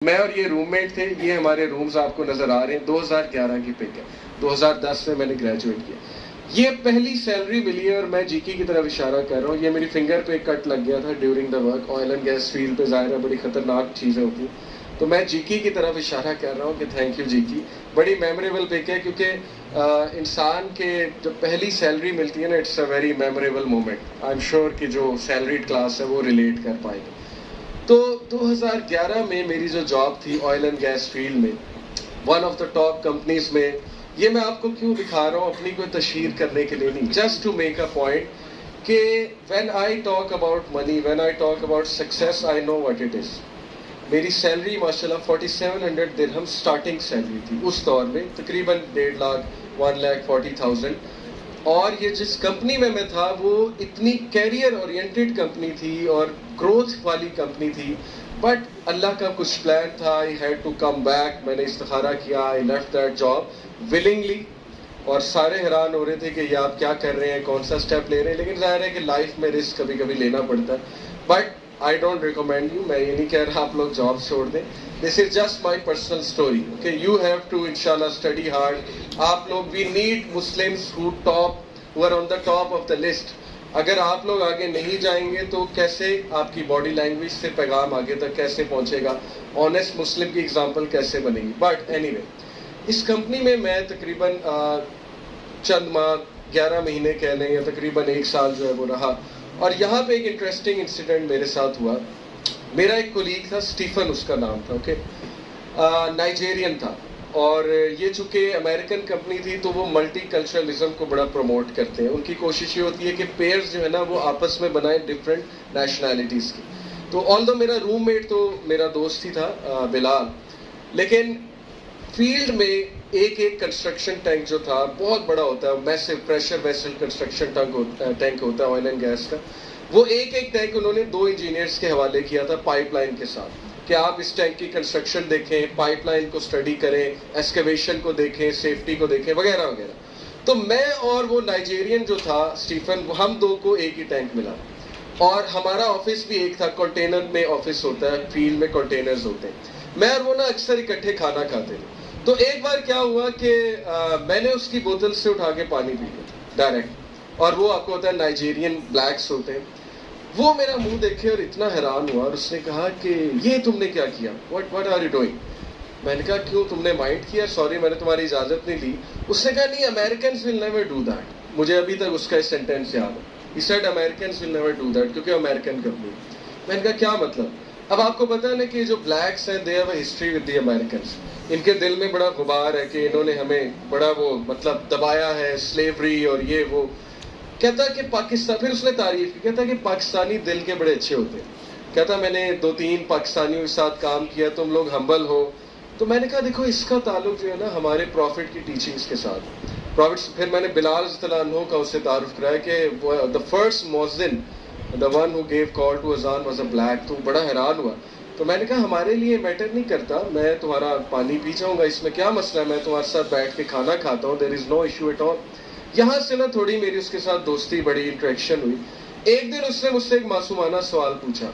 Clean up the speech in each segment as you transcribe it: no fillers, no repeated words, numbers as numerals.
میں اور یہ روم میٹ تھے. یہ ہمارے رومز آپ کو نظر آ رہے ہیں. 2011 کی پک ہے. 2010 میں نے گریجویٹ کیا. یہ پہلی سیلری ملی ہے اور میں جی کی طرف اشارہ کر رہا ہوں. یہ میری فنگر پہ کٹ لگ گیا تھا during the work. Oil and gas field پہ ظاہر ہے بڑی خطرناک چیزیں ہوتی ہیں. تو میں جی کی طرف اشارہ کر رہا ہوں کہ تھینک یو جی کی. بڑی میموریبل پک ہے کیونکہ انسان کے جب پہلی سیلری ملتی ہے نا, it's a very memorable moment. I am sure کہ جو سیلریڈ کلاس ہے وہ ریلیٹ کر پائے گی. تو 2011 میں میری جو جاب تھی آئل اینڈ گیس فیلڈ میں, one of the top companies میں. یہ میں آپ کو کیوں دکھا رہا ہوں, اپنی کوئی تشہیر کرنے کے لیے نہیں, just to make a point کہ when I talk about money, when I talk about success, I know what it is. میری سیلری ماشاءاللہ 4700 درہم سٹارٹنگ سیلری تھی اس دور میں, تقریباً 1.5 لاکھ 1,40,000. اور یہ جس کمپنی میں تھا وہ اتنی کیریئر اورینٹڈ کمپنی تھی اور گروتھ والی کمپنی تھی, بٹ اللہ کا کچھ پلان تھا. I had to come back. میں نے استخارہ کیا, I left that job willingly. اور سارے حیران ہو رہے تھے کہ یہ آپ کیا کر رہے ہیں, کون سا اسٹیپ لے رہے ہیں. لیکن ظاہر ہے کہ لائف میں رسک کبھی کبھی لینا پڑتا ہے. But I don't recommend you, میں یہ نہیں کہہ رہا آپ لوگ جاب چھوڑ دیں. This is just my personal story. Okay, you have to انشاءاللہ اسٹڈی ہارڈ. آپ لوگ, we need Muslims who are on the top of the list. اگر آپ لوگ آگے نہیں جائیں گے تو کیسے آپ کی باڈی لینگویج سے پیغام آگے تک کیسے پہنچے گا, آنیسٹ مسلم کی اگزامپل کیسے بنے گی. بٹ اینی وے, اس کمپنی میں تقریباً چند ماہ, 11 مہینے کہہ لیں, یا تقریباً 1 سال جو ہے وہ رہا. اور یہاں پہ ایک انٹرسٹنگ انسیڈنٹ میرے ساتھ ہوا. میرا ایک کولیگ تھا, اسٹیفن اس کا نام تھا. اوکے, نائجیرین تھا. اور یہ چونکہ امریکن کمپنی تھی تو وہ ملٹی کلچرلزم کو بڑا پروموٹ کرتے ہیں. ان کی کوشش یہ ہوتی ہے کہ پیئرز جو ہے نا وہ آپس میں بنائیں ڈفرینٹ نیشنلٹیز کی. تو آلدو میرا روم میٹ تو میرا دوست ہی تھا, بلال, لیکن فیلڈ میں ایک کنسٹرکشن ٹینک جو تھا بہت بڑا ہوتا ہے, میسو پریشر ویسل کنسٹرکشن ٹینک ہوتا ہے آئل اینڈ گیس کا. وہ ایک ٹینک انہوں نے 2 انجینئرس کے حوالے کیا تھا پائپ لائن کے ساتھ, کہ آپ اس ٹینک کی کنسٹرکشن دیکھیں, پائپ لائن کو اسٹڈی کریں, ایکسکیویشن کو دیکھیں, سیفٹی کو دیکھیں, وغیرہ وغیرہ. تو میں اور وہ نائجیرین جو تھا اسٹیفن, ہم 2 کو ایک ہی ٹینک ملا. اور ہمارا آفس بھی ایک تھا, کنٹینر میں آفس ہوتا ہے, فیلڈ میں کنٹینرز ہوتے ہیں. میں اور وہ نا اکثر اکٹھے کھانا کھاتے تھے. تو ایک بار کیا ہوا کہ میں نے اس کی بوتل سے اٹھا کے پانی پی لیا ڈائریکٹ. اور وہ آپ کو ہوتا ہے نائجیرین بلیکس ہوتے ہیں. وہ میرا منہ دیکھے اور اتنا حیران ہوا, اور اس نے کہا کہ یہ تم نے کیا کیا, what are you doing. میں نے کہا کیوں, تم نے مائنڈ کیا, سوری میں نے تمہاری اجازت نہیں لی. اس نے کہا نہیں, Americans will never do that. مجھے ابھی تک اس کا سینٹینس یاد ہے. He said Americans will never do that, کیونکہ امریکن کمپنی. میں نے کہا کیا مطلب. اب آپ کو پتا ہے نا کہ جو بلیکس ہیں they have a history with the Americans. ان کے دل میں بڑا غبار ہے کہ انہوں نے ہمیں بڑا وہ مطلب دبایا ہے, سلیوری اور یہ وہ. کہتا کہ پاکستان, پھر اس نے تعریف کی, کہتا کہ پاکستانی دل کے بڑے اچھے ہوتے ہیں. کہتا میں نے 2-3 پاکستانیوں کے ساتھ کام کیا, تم لوگ ہمبل ہو. تو میں نے کہا دیکھو اس کا تعلق جو ہے نا ہمارے پروفٹ کی ٹیچنگز کے ساتھ. پھر میں نے بلال رضی اللہ عنہ کا اس سے تعارف کرایا کہ the first مؤذن, the one who gave call to azan was a black. تو بڑا حیران ہوا. تو میں نے کہا ہمارے لیے میٹر نہیں کرتا, میں تمہارا پانی پی جاؤں گا, اس میں کیا مسئلہ ہے, میں تمہارے ساتھ بیٹھ کے کھانا کھاتا ہوں, there is no issue at all. یہاں سے نا تھوڑی میری اس کے ساتھ دوستی بڑی, انٹریکشن ہوئی. ایک دن اس نے مجھ سے ایک معصومانہ سوال پوچھا,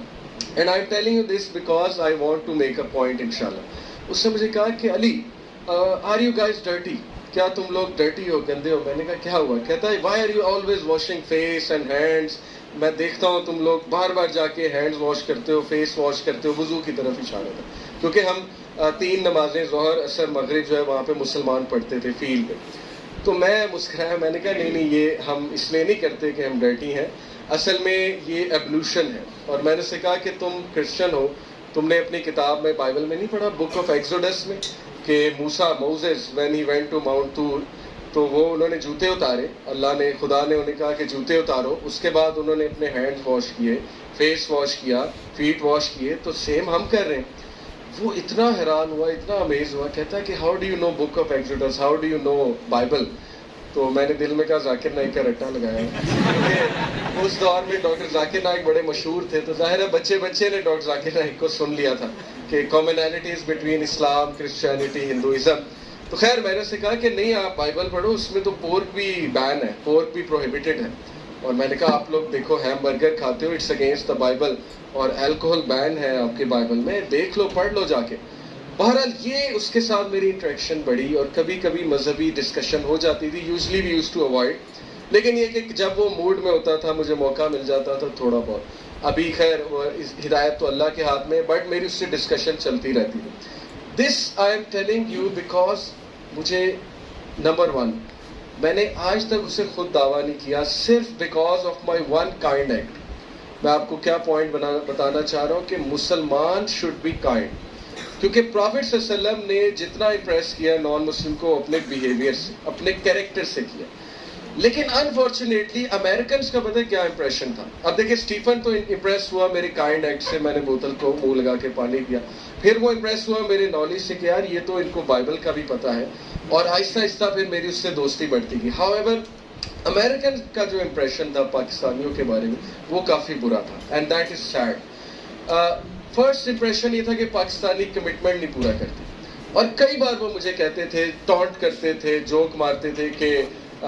and I am telling you this because I want to make a point انشاءاللہ. اس نے مجھے کہا کہ Ali, are you guys dirty, کیا تم لوگ ڈرٹی ہو, گندے ہو. میں نے کہا کیا ہوا. کہتا ہے why are you always washing face and hands. میں دیکھتا ہوں تم لوگ بار بار جا کے ہینڈز واش کرتے ہو, فیس واش کرتے ہو, وضو کی طرف اشارہ تھا, کیونکہ ہم 3 نمازیں ظہر عصر مغرب جو ہے وہاں پہ مسلمان پڑھتے تھے فیلڈ پہ. تو میں مسکرایا, میں نے کہا نہیں یہ ہم اس لیے نہیں کرتے کہ ہم ڈرٹی ہیں, اصل میں یہ ایبولوشن ہے. اور میں نے سے کہا کہ تم کرسچن ہو, تم نے اپنی کتاب میں بائبل میں نہیں پڑھا, بک آف ایکسوڈس میں, کہ Moses when he went to mount طور, تو وہ انہوں نے جوتے اتارے, اللہ نے, خدا نے انہیں کہا کہ جوتے اتارو. اس کے بعد انہوں نے اپنے ہینڈز واش کیے, فیس واش کیا, فیٹ واش کیے. تو سیم ہم کر رہے ہیں. وہ اتنا حیران ہوا, اتنا امیز ہوا. کہتا ہے کہ how do you know book of Exodus, how do you know Bible. تو میں نے دل میں کہا ذاکر نائک کا رٹا لگایا. کیونکہ اس دور میں ڈاکٹر ذاکر نائک بڑے مشہور تھے, تو ظاہر ہے بچے نے ڈاکٹر ذاکر نائک کو سن لیا تھا کہ commonalities between Islam, Christianity, Hinduism. تو خیر میں نے سے کہا کہ نہیں آپ بائبل پڑھو, اس میں تو پورک بھی بین ہے, پورک بھی پروہیبٹڈ ہے. اور میں نے کہا آپ لوگ دیکھو ہیم برگر کھاتے ہو, اٹس اگینسٹ دا بائبل, اور الکوہل بین ہے آپ کے بائبل میں, دیکھ لو, پڑھ لو جا کے. بہرحال یہ اس کے ساتھ میری انٹریکشن بڑھی اور کبھی کبھی مذہبی ڈسکشن ہو جاتی تھی. Usually we use to avoid, لیکن یہ کہ جب وہ موڈ میں ہوتا تھا مجھے موقع مل جاتا تھا تھوڑا بہت. ابھی خیر ہدایت تو اللہ کے ہاتھ میں, بٹ میری اس سے ڈسکشن چلتی رہتی تھی. This I am telling you because مجھے نمبر ون, میں نے آج تک اسے خود دعویٰ نہیں کیا, صرف because of my one kind act. میں آپ کو کیا پوائنٹ بتانا چاہ رہا ہوں کہ مسلمان شوڈ بی کائنڈ, کیونکہ پروفٹ صلی اللہ علیہ وسلم نے جتنا امپریس کیا نان مسلم کو اپنے بیہیویئر سے, اپنے کیریکٹر سے کیا. لیکن انفارچونیٹلی امریکنس کا پتہ کیا امپریشن تھا. اب دیکھیں اسٹیفن تو امپریس ہوا میرے کائنڈ ایکٹ سے, میں نے بوتل کو منہ لگا کے پانی پیا. پھر وہ امپریس ہوا میرے نالج سے کہ یار یہ تو ان کو بائبل کا بھی پتہ ہے, اور آہستہ آہستہ پھر میری اس سے دوستی بڑھتی گئی. ہاؤ ایور امریکن کا جو امپریشن تھا پاکستانیوں کے بارے میں وہ کافی برا تھا, and that is sad. First impression یہ تھا کہ پاکستانی کمٹمنٹ نہیں پورا کرتے, اور کئی بار وہ مجھے کہتے تھے, ٹونٹ کرتے تھے, جوک مارتے تھے کہ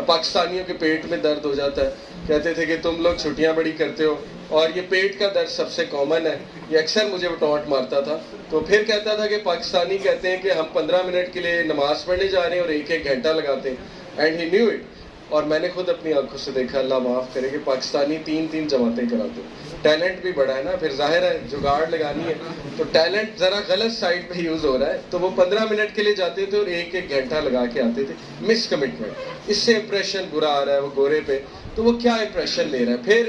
پاکستانیوں کے پیٹ میں درد ہو جاتا ہے. کہتے تھے کہ تم لوگ چھٹیاں بڑی کرتے ہو اور یہ پیٹ کا درد سب سے کامن ہے. یہ اکثر مجھے ٹونٹ مارتا تھا. تو پھر کہتا تھا کہ پاکستانی کہتے ہیں کہ ہم 15 منٹ کے لیے نماز پڑھنے جا رہے ہیں اور ایک ایک گھنٹہ لگاتے ہیں. And he new it. اور میں نے خود اپنی آنکھوں سے دیکھا, اللہ معاف کرے, کہ پاکستانی 3 جماعتیں کراتے ہیں. ٹیلنٹ بھی بڑا ہے نا, پھر ظاہر ہے جگاڑ لگانی ہے تو ٹیلنٹ ذرا غلط سائڈ پہ یوز ہو رہا ہے. تو وہ 15 منٹ کے لیے جاتے تھے اور ایک ایک گھنٹہ لگا کے آتے تھے. مس کمٹمنٹ. اس سے امپریشن برا آ رہا ہے وہ گورے پہ, تو وہ کیا امپریشن لے رہا ہے. پھر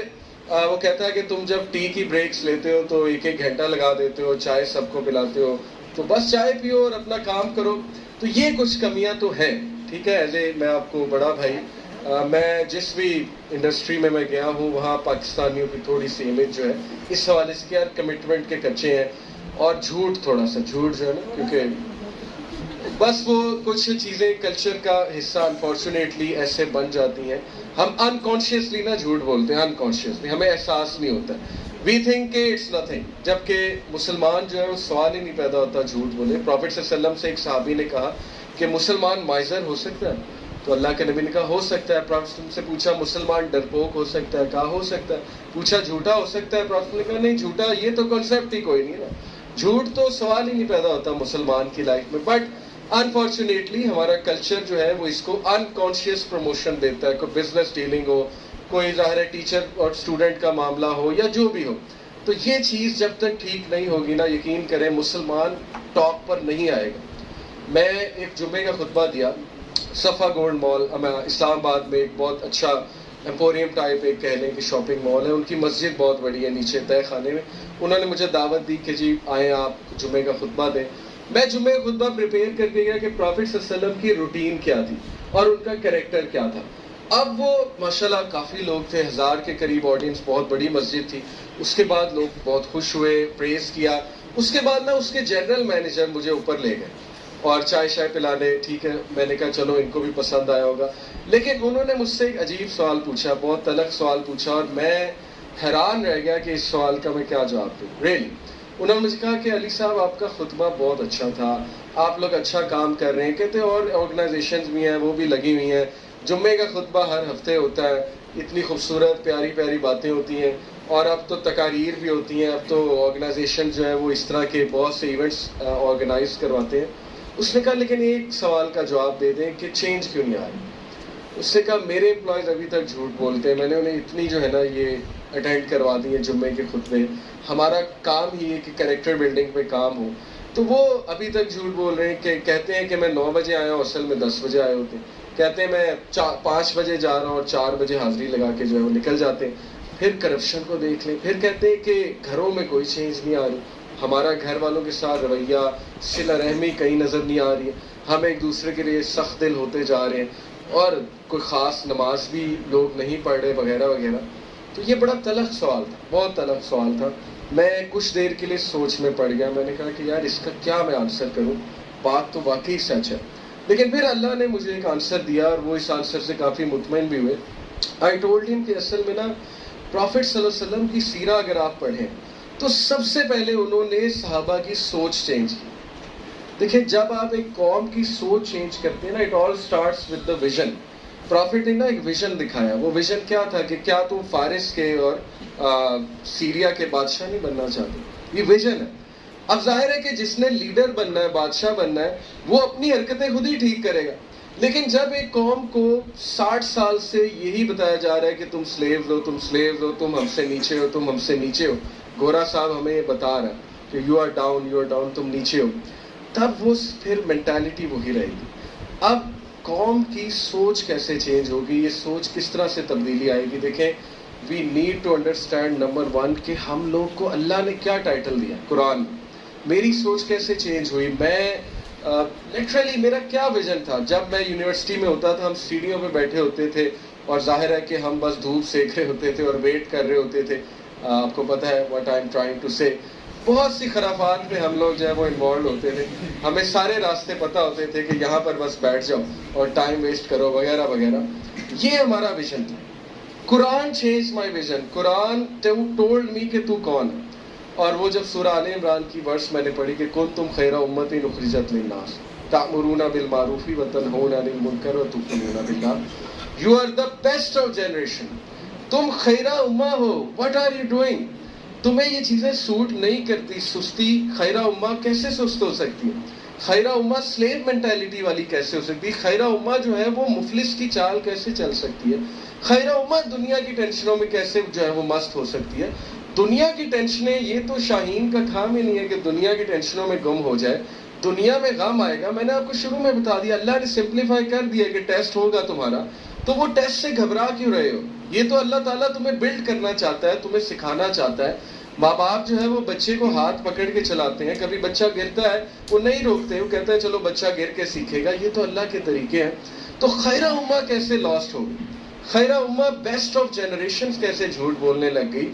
وہ کہتا ہے کہ تم جب ٹی کی بریکس لیتے ہو تو ایک ایک گھنٹہ لگا دیتے ہو, چائے سب کو پلاتے ہو, تو بس چائے پیو اور اپنا کام کرو. تو یہ کچھ کمیاں تو ہیں, ٹھیک ہے. ایز اے میں آپ کو بڑا بھائی, میں جس بھی انڈسٹری میں گیا ہوں وہاں پاکستانیوں کی تھوڑی سی امیج جو ہے اس حوالے سے کہ یار کمٹمنٹ کے کچے ہیں, اور جھوٹ, تھوڑا سا جھوٹ جو ہے نا, کیونکہ بس وہ کچھ چیزیں کلچر کا حصہ انفارچونیٹلی ایسے بن جاتی ہیں. ہم انکانشیسلی نا جھوٹ بولتے ہیں, انکانشیسلی ہمیں احساس نہیں ہوتا. وی تھنک کہ اٹس نتھنگ, جبکہ مسلمان جو ہے وہ سوال ہی نہیں پیدا ہوتا جھوٹ بولے. پروفٹ صلی اللہ علیہ وسلم سے ایک صحابی نے کہا کہ مسلمان مائزر ہو سکتا ہے, تو اللہ کے نبی نے کہا ہو سکتا ہے. پروفٹ سے پوچھا مسلمان ڈرپوک ہو سکتا ہے, کہا ہو سکتا ہے. پوچھا جھوٹا ہو سکتا ہے, پروفٹ نے کہا نہیں جھوٹا یہ تو کنسیپٹ ہی کوئی نہیں نا, جھوٹ تو سوال ہی نہیں پیدا ہوتا مسلمان کی لائف میں. بٹ انفارچونیٹلی ہمارا کلچر جو ہے وہ اس کو انکانشیس پروموشن دیتا ہے. کوئی بزنس ڈیلنگ ہو, کوئی ظاہر ہے ٹیچر اور اسٹوڈنٹ کا معاملہ ہو, یا جو بھی ہو, تو یہ چیز جب تک ٹھیک نہیں ہوگی نا, یقین کریں مسلمان ٹاپ پر نہیں آئے گا. میں ایک جمعے کا خطبہ دیا صفا گولڈ مال اسلام آباد میں, ایک بہت اچھا ایمپوریم ٹائپ ایک کہہ لیں کہ شاپنگ مال ہے. ان کی مسجد بہت بڑی ہے نیچے تہ خانے میں. انہوں نے مجھے دعوت دی کہ جی آئیں آپ جمعے کا خطبہ دیں. میں جمعے کا خطبہ پریپیئر کر کے گیا کہ پروفٹ صلی اللہ علیہ وسلم کی روٹین کیا تھی اور ان کا کریکٹر کیا تھا. اب وہ ماشاءاللہ کافی لوگ تھے, 1000 کے قریب آڈینس, بہت بڑی مسجد تھی. اس کے بعد لوگ بہت خوش ہوئے, پریز کیا. اس کے بعد نا اس کے جنرل مینیجر مجھے اوپر لے گئے اور چائے شائے پلانے. ٹھیک ہے, میں نے کہا چلو ان کو بھی پسند آیا ہوگا. لیکن انہوں نے مجھ سے ایک عجیب سوال پوچھا, بہت تلخ سوال پوچھا, اور میں حیران رہ گیا کہ اس سوال کا میں کیا جواب دوں. ریلی انہوں نے مجھے کہا کہ علی صاحب آپ کا خطبہ بہت اچھا تھا, آپ لوگ اچھا کام کر رہے ہیں. کہتے اور آرگنائزیشنز بھی ہیں وہ بھی لگی ہوئی ہیں, جمعے کا خطبہ ہر ہفتے ہوتا ہے, اتنی خوبصورت پیاری پیاری باتیں ہوتی ہیں, اور اب تو تقاریر بھی ہوتی ہیں. اب تو آرگنائزیشن جو ہے وہ اس طرح کے بہت سے ایونٹس آرگنائز کرواتے ہیں. اس نے کہا لیکن ایک سوال کا جواب دے دیں کہ چینج کیوں نہیں آ رہی. اس نے کہا میرے امپلائیز ابھی تک جھوٹ بولتے ہیں, میں نے انہیں اتنی جو ہے نا یہ اٹینڈ کروا دی ہیں جمعے کے خطبے, ہمارا کام ہی ہے کہ کریکٹر بلڈنگ پہ کام ہو, تو وہ ابھی تک جھوٹ بول رہے ہیں. کہ کہتے ہیں کہ میں 9 بجے آیا ہوں, اصل میں 10 بجے آئے ہوتے ہیں. کہتے ہیں میں 5 بجے جا رہا ہوں اور 4 بجے حاضری لگا کے جو ہے وہ نکل جاتے ہیں. پھر کرپشن کو دیکھ لیں. پھر کہتے ہیں کہ گھروں میں کوئی چینج نہیں آ رہی, ہمارا گھر والوں کے ساتھ رویہ, صلہ رحمی کہیں نظر نہیں آ رہی ہے, ہم ایک دوسرے کے لیے سخت دل ہوتے جا رہے ہیں, اور کوئی خاص نماز بھی لوگ نہیں پڑھ رہے وغیرہ وغیرہ. تو یہ بڑا تلخ سوال تھا, بہت تلخ سوال تھا. میں کچھ دیر کے لیے سوچ میں پڑ گیا. میں نے کہا کہ یار اس کا کیا میں آنسر کروں, بات تو واقعی سچ ہے. لیکن پھر اللہ نے مجھے ایک آنسر دیا, اور وہ اس آنسر سے کافی مطمئن بھی ہوئے. آئی ٹولڈ ہم کہ اصل میں نا پروفٹ صلی اللہ علیہ وسلم کی سیرہ اگر آپ پڑھیں تو سب سے پہلے انہوں نے صحابہ کی سوچ چینج کی. دیکھیں جب آپ ایک قوم کی سوچ چینج کرتے ہیں نا, it all starts with the vision. Prophet نے نا ایک ویژن دکھایا. وہ ویژن کیا تھا کہ کیا تم فارس کے اور سیریا کے بادشاہ نہیں بننا چاہتے, یہ ویژن ہے. اب ظاہر ہے کہ جس نے لیڈر بننا ہے، بادشاہ بننا ہے، وہ اپنی حرکتیں خود ہی ٹھیک کرے گا. لیکن جب ایک قوم کو 60 سال سے یہی بتایا جا رہا ہے کہ تم سلیوز ہو، تم سلیوز ہو، تم ہم سے نیچے ہو، تم ہم سے نیچے ہو، گورا صاحب ہمیں یہ بتا رہا ہے کہ یو آر ڈاؤن، تم نیچے ہو، تب وہ پھر مینٹالٹی وہی رہے گی. اب قوم کی سوچ کیسے چینج ہوگی، یہ سوچ کس طرح سے تبدیلی آئے گی؟ دیکھیں، we need to understand number 1 کہ ہم لوگ کو اللہ نے کیا ٹائٹل دیا قرآن میں. میری سوچ کیسے چینج ہوئی؟ میں لٹرلی میرا کیا ویژن تھا جب میں یونیورسٹی میں ہوتا تھا، ہم سیڑھیوں پہ بیٹھے ہوتے تھے اور ظاہر ہے کہ ہم بس دھوپ سیک رہے ہوتے تھے اور ویٹ کر رہے ہوتے تھے. آپ کو پتہ ہے what I am trying to say, بہت سی خرافات میں ہم لوگ جو ہے وہ انوالوڈ ہوتے تھے. ہمیں سارے راستے پتہ ہوتے تھے کہ یہاں پر بس بیٹھ جاؤ اور ٹائم ویسٹ کرو وغیرہ وغیرہ. یہ ہمارا ویژن تھا. قرآن چینج مائی ویژن. قرآن ٹولڈ می کہ تو کون ہے. اور وہ جب سورہ آل عمران کی ورس میں نے پڑھی کہ کنتم خیر امۃ اخرجت للناس تأمرون بالمعروف وتنہون عن المنکر وتؤمنون باللہ، you are the best of generation. تم خیرہ امہ ہو. What are you doing? تمہیں یہ چیزیں سوٹ نہیں کرتی. سستی. خیرہ امہ کیسے سست ہو سکتی ہے؟ خیرہ امہ سلیو مینٹیلٹی والی کیسے ہو سکتی ہے؟ خیرہ امہ جو ہے وہ مفلس کی چال کیسے چل سکتی ہے؟ خیرہ امہ دنیا کی ٹینشنوں میں کیسے جو ہے وہ مست ہو سکتی ہے؟ دنیا کی ٹینشنیں، یہ تو شاہین کا کام ہی نہیں ہے کہ دنیا کی ٹینشنوں میں گم ہو جائے. دنیا میں غم آئے گا. میں نے آپ کو شروع میں بتا دیا، اللہ نے سمپلیفائی کر دیا کہ ٹیسٹ ہوگا تمہارا، تو وہ ٹیسٹ سے گھبرا کیوں رہے ہو؟ یہ تو اللہ تعالیٰ تمہیں بلڈ کرنا چاہتا ہے، تمہیں سکھانا چاہتا ہے. ماں باپ جو ہے وہ بچے کو ہاتھ پکڑ کے چلاتے ہیں. کبھی بچہ گرتا ہے وہ نہیں روکتے، وہ کہتا ہے چلو بچہ گر کے سیکھے گا. یہ تو اللہ کے طریقے ہیں. تو خیرہ امہ کیسے لاسٹ ہوگی؟ خیرہ امہ بیسٹ آف جنریشن کیسے جھوٹ بولنے لگ گئی؟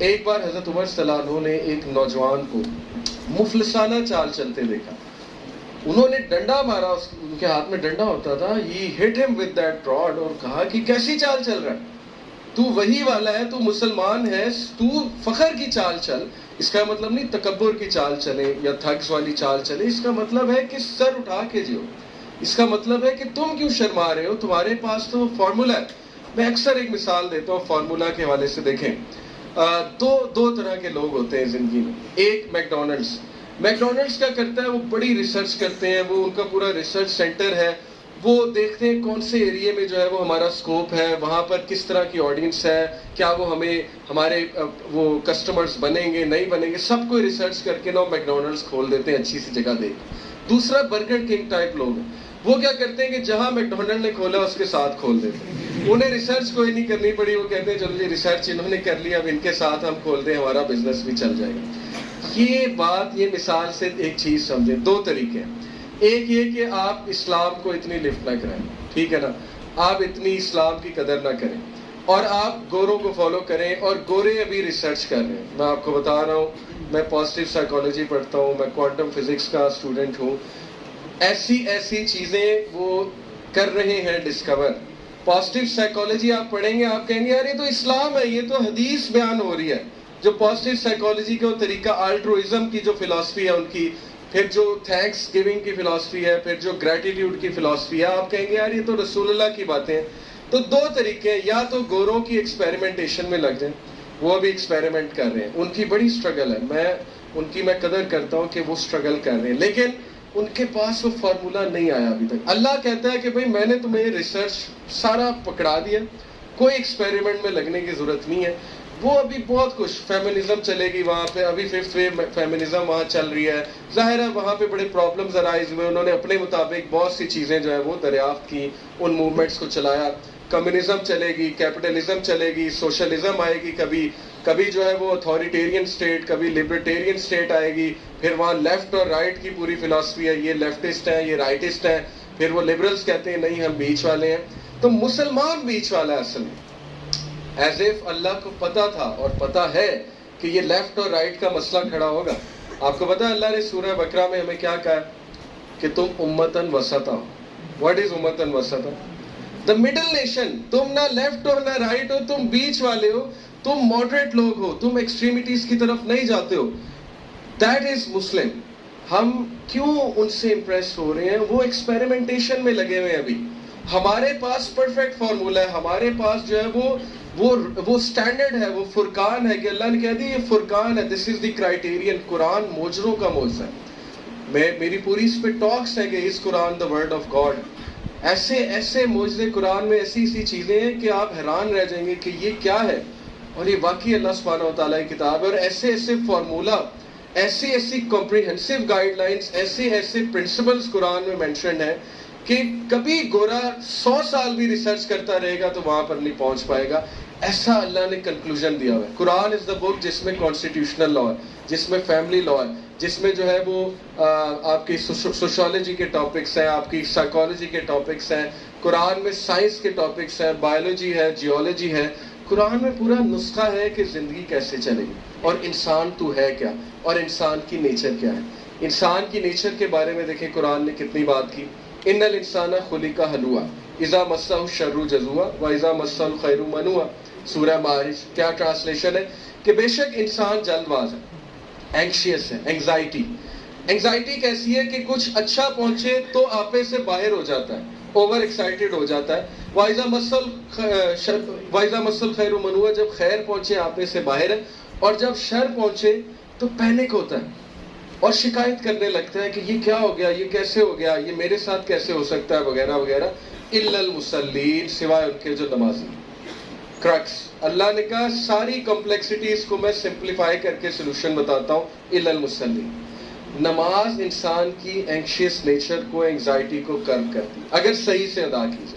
ایک بار حضرت عمر صلی اللہ عنہ نے ایک نوجوان کو مفلسانہ چال چلتے دیکھا. انہوں نے ڈنڈا مارا، ان کے ہاتھ میں ڈنڈا ہوتا تھا. He hit him with that rod اور کہا کہ کیسی چال چل رہا ہے؟ تو وہی والا ہے، تو مسلمان ہے، تو فخر کی چال چل. اس کا مطلب نہیں تکبر کی چال چلے یا تھگس والی چال چلے. اس کا مطلب ہے کہ سر اٹھا کے جیو. اس کا مطلب ہے کہ تم کیوں شرما رہے ہو؟ تمہارے پاس تو فارمولا ہے. میں اکثر ایک مثال دیتا ہوں فارمولا کے حوالے سے. دیکھیں، دو طرح کے لوگ ہوتے ہیں زندگی میں. ایک میکڈونلڈس کیا کرتا ہے؟ وہ بڑی ریسرچ کرتے ہیں، وہ ان کا پورا ریسرچ سینٹر ہے. وہ دیکھتے ہیں کون سے ایریے میں جو ہے وہ ہمارا سکوپ ہے، وہاں پر کس طرح کی آڈینس ہے، کیا وہ ہمارے وہ کسٹمرز بنیں گے نہیں بنیں گے. سب کو ریسرچ کر کے نا میکڈونلڈس کھول دیتے ہیں اچھی سی جگہ دیکھ. دوسرا برگر کنگ ٹائپ لوگ ہیں. وہ کیا کرتے ہیں کہ جہاں میکڈونلڈ نے کھولا اس کے ساتھ کھول دیتے ہیں. انہیں ریسرچ کوئی نہیں کرنی پڑی. وہ کہتے ہیں چلو جی ریسرچ انہوں نے کر لی، اب ان کے ساتھ ہم کھول دیں، ہمارا بزنس بھی چل جائے گا. یہ مثال سے ایک چیز سمجھیں. دو طریقے ہیں. ایک یہ کہ آپ اسلام کو اتنی لفٹ نہ کریں، ٹھیک ہے نا، آپ اتنی اسلام کی قدر نہ کریں اور آپ گوروں کو فالو کریں. اور گورے ابھی ریسرچ کر رہے ہیں. میں آپ کو بتا رہا ہوں، میں پازیٹیو سائیکالوجی پڑھتا ہوں، میں کوانٹم فزکس کا اسٹوڈنٹ ہوں. ایسی چیزیں وہ کر رہے ہیں ڈسکور. پازیٹیو سائیکالوجی آپ پڑھیں گے، آپ کہیں گے یار یہ تو اسلام ہے، یہ تو حدیث بیان ہو رہی ہے. جو پازیٹیو سائیکالوجی کا طریقہ، آلٹروازم کی جو فلسفی ہے ان کی، پھر جو تھینکس گیونگ کی فلسفی ہے، پھر جو گریٹیٹیوڈ کی فلسفی ہے، آپ کہیں گے یار یہ تو رسول اللہ کی باتیں ہیں. تو دو طریقے ہیں، یا تو گوروں کی ایکسپیریمنٹیشن میں لگ جائیں، وہ ابھی ایکسپیریمنٹ کر رہے ہیں، ان کی بڑی سٹرگل ہے، میں قدر کرتا ہوں کہ وہ سٹرگل کر رہے ہیں، لیکن ان کے پاس وہ فارمولا نہیں آیا ابھی تک. اللہ کہتا ہے کہ بھئی میں نے تمہیں ریسرچ سارا پکڑا دیا، کوئی ایکسپیریمنٹ میں لگنے کی ضرورت نہیں ہے. وہ ابھی بہت کچھ فیمنزم چلے گی وہاں پہ، ابھی 5th ویو فیمنزم وہاں چل رہی ہے. ظاہر ہے وہاں پہ بڑے پرابلمز ارائز ہوئے، انہوں نے اپنے مطابق بہت سی چیزیں جو ہے وہ دریافت کی، ان موومنٹس کو چلایا. کمیونزم چلے گی، کیپٹلزم چلے گی، سوشلزم آئے گی، کبھی جو ہے وہ اتھارٹیرین سٹیٹ، کبھی لبرٹیرین سٹیٹ آئے گی. پھر وہاں لیفٹ اور رائٹ کی پوری فلسفی ہے، یہ لیفٹسٹ ہیں، یہ رائٹسٹ ہیں. پھر وہ لبرلز کہتے ہیں نہیں ہم بیچ والے ہیں. تو مسلمان بیچ والا ہے اصل میں. ایز ایف اللہ کو پتا تھا اور پتا ہے کہ یہ لیفٹ اور رائٹ کا مسئلہ کھڑا ہوگا. آپ کو پتا ہے اللہ نے سورہ بقرہ میں ہمیں کیا کہا کہ تم امتن وسطا ہو. واٹ از امتن وسطا؟ The middle nation. تم نہ لیفٹ اور نہ رائٹ ہو، تم بیچ والے ہو، تم ماڈریٹ لوگ ہو، تم ایکسٹریمیٹیز کی طرف نہیں جاتے ہو. دیٹ از مسلم. ہم کیوں ان سے امپریس ہو رہے ہیں؟ وہ ایکسپیریمنٹیشن میں لگے ہوئے ہیں ابھی. ہمارے پاس پرفیکٹ فارمولا ہے، ہمارے پاس جو ہے وہ سٹینڈرڈ ہے, وہ فرقان ہے کہ اللہ نے کہہ دیا یہ فرقان ہے, دس از دی کرائیٹیرین. قرآن موجزوں کا موجزہ ہے. میری پوری اس پہ ٹاکس ہے کہ اس قرآن دا ورڈ آف گاڈ. ایسے معجزے قرآن میں ایسی چیزیں ہیں کہ آپ حیران رہ جائیں گے کہ یہ کیا ہے, اور یہ واقعی اللہ سبحانہ و تعالیٰ کی کتاب ہے. اور ایسے فارمولا, ایسی کمپریہنسو گائیڈ لائنس, ایسے پرنسپلز قرآن میں مینشنڈ ہیں کہ کبھی گورا 100 سال بھی ریسرچ کرتا رہے گا تو وہاں پر نہیں پہنچ پائے گا. ایسا اللہ نے کنکلوژن دیا ہوا ہے. قرآن از دا بک جس میں کانسٹیٹیوشنل لا ہے, جس میں فیملی لا ہے, جس میں جو ہے وہ آپ کی سوشالوجی کے ٹاپکس ہیں, آپ کی سائیکالوجی کے ٹاپکس ہیں. قرآن میں سائنس کے ٹاپکس ہیں, بایولوجی ہے, جیولوجی ہے. قرآن میں پورا نسخہ ہے کہ زندگی کیسے چلے گی, اور انسان تو ہے کیا, اور انسان کی نیچر کیا ہے. انسان کی نیچر کے بارے میں دیکھیں قرآن نے کتنی بات کی. ان الانسان خلق ہلوعا اذا مسہ الشر جزوعا واذا مسہ الخیر منوعا. سورہ معارج. کیا ٹرانسلیشن ہے کہ بے شک انسان جلد باز ہے, اینکشیس ہے. اینگزائٹی کیسی ہے کہ کچھ اچھا پہنچے تو آپے سے باہر ہو جاتا ہے, اوور ایکسائٹیڈ ہو جاتا ہے. وَإِذَا مَسَّ الْخَيْرُ مَنُوعًا, جب خیر پہنچے آپے سے باہر ہے, اور جب شر پہنچے تو پینک ہوتا ہے اور شکایت کرنے لگتا ہے کہ یہ کیا ہو گیا, یہ کیسے ہو گیا, یہ میرے ساتھ کیسے ہو سکتا ہے, وغیرہ وغیرہ. إِلَّا الْمُصَلِّينَ, سوائے ان کے جو نمازی. کرکس اللہ نے کہا ساری کمپلیکسٹیز کو میں سمپلیفائی کر کے سلوشن بتاتا ہوں. إِلَّا الْمُصَلِّينَ. نماز انسان کی اینکشیس نیچر کو, اینگزائٹی کو کم کرتی اگر صحیح سے ادا کی جائے.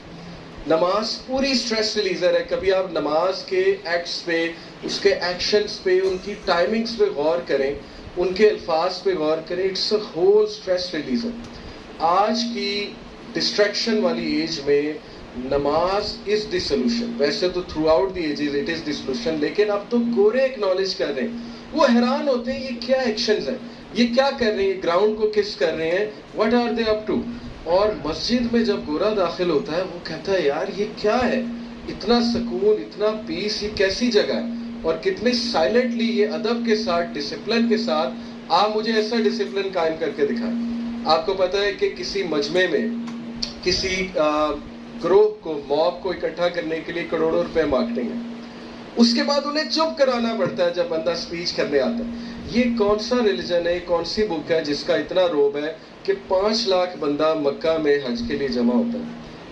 نماز پوری سٹریس ریلیزر ہے. کبھی آپ نماز کے ایکٹس پہ, اس کے ایکشنز پہ, ان کی ٹائمنگز پہ غور کریں, ان کے الفاظ پہ غور کریں. It's a whole stress releaser. آج کی ڈسٹریکشن والی ایج میں نماز از دی سولوشن. ویسے تو throughout the ages it is the solution, لیکن اب تو گورے ایکنالج کر رہے ہیں. وہ حیران ہوتے ہیں یہ کیا ایکشنز ہیں, یہ کیا کر رہے ہیں, گراؤنڈ کو کس کر رہے ہیں, what are they up to. اور مسجد میں جب گورا داخل ہوتا ہے وہ کہتا ہے یار یہ کیا ہے, اتنا سکون, اتنا پیس, یہ کیسی جگہ ہے, اور کتنے سائلنٹلی یہ ادب کے ساتھ, ڈسپلن کے ساتھ. آپ مجھے ایسا ڈسپلن قائم کر کے دکھائیں. آپ کو پتہ ہے کہ کسی مجمع میں کسی گروہ کو, موب کو اکٹھا کرنے کے لیے کروڑوں روپے مارکیٹنگ ہے, اس کے بعد انہیں چپ کرانا پڑتا ہے جب بندہ سپیچ کرنے آتا ہے. یہ کون سا ریلیجن ہے, کون سی بک ہے جس کا اتنا روب ہے کہ 5 لاکھ بندہ مکہ میں حج کے لیے جمع ہوتا ہے,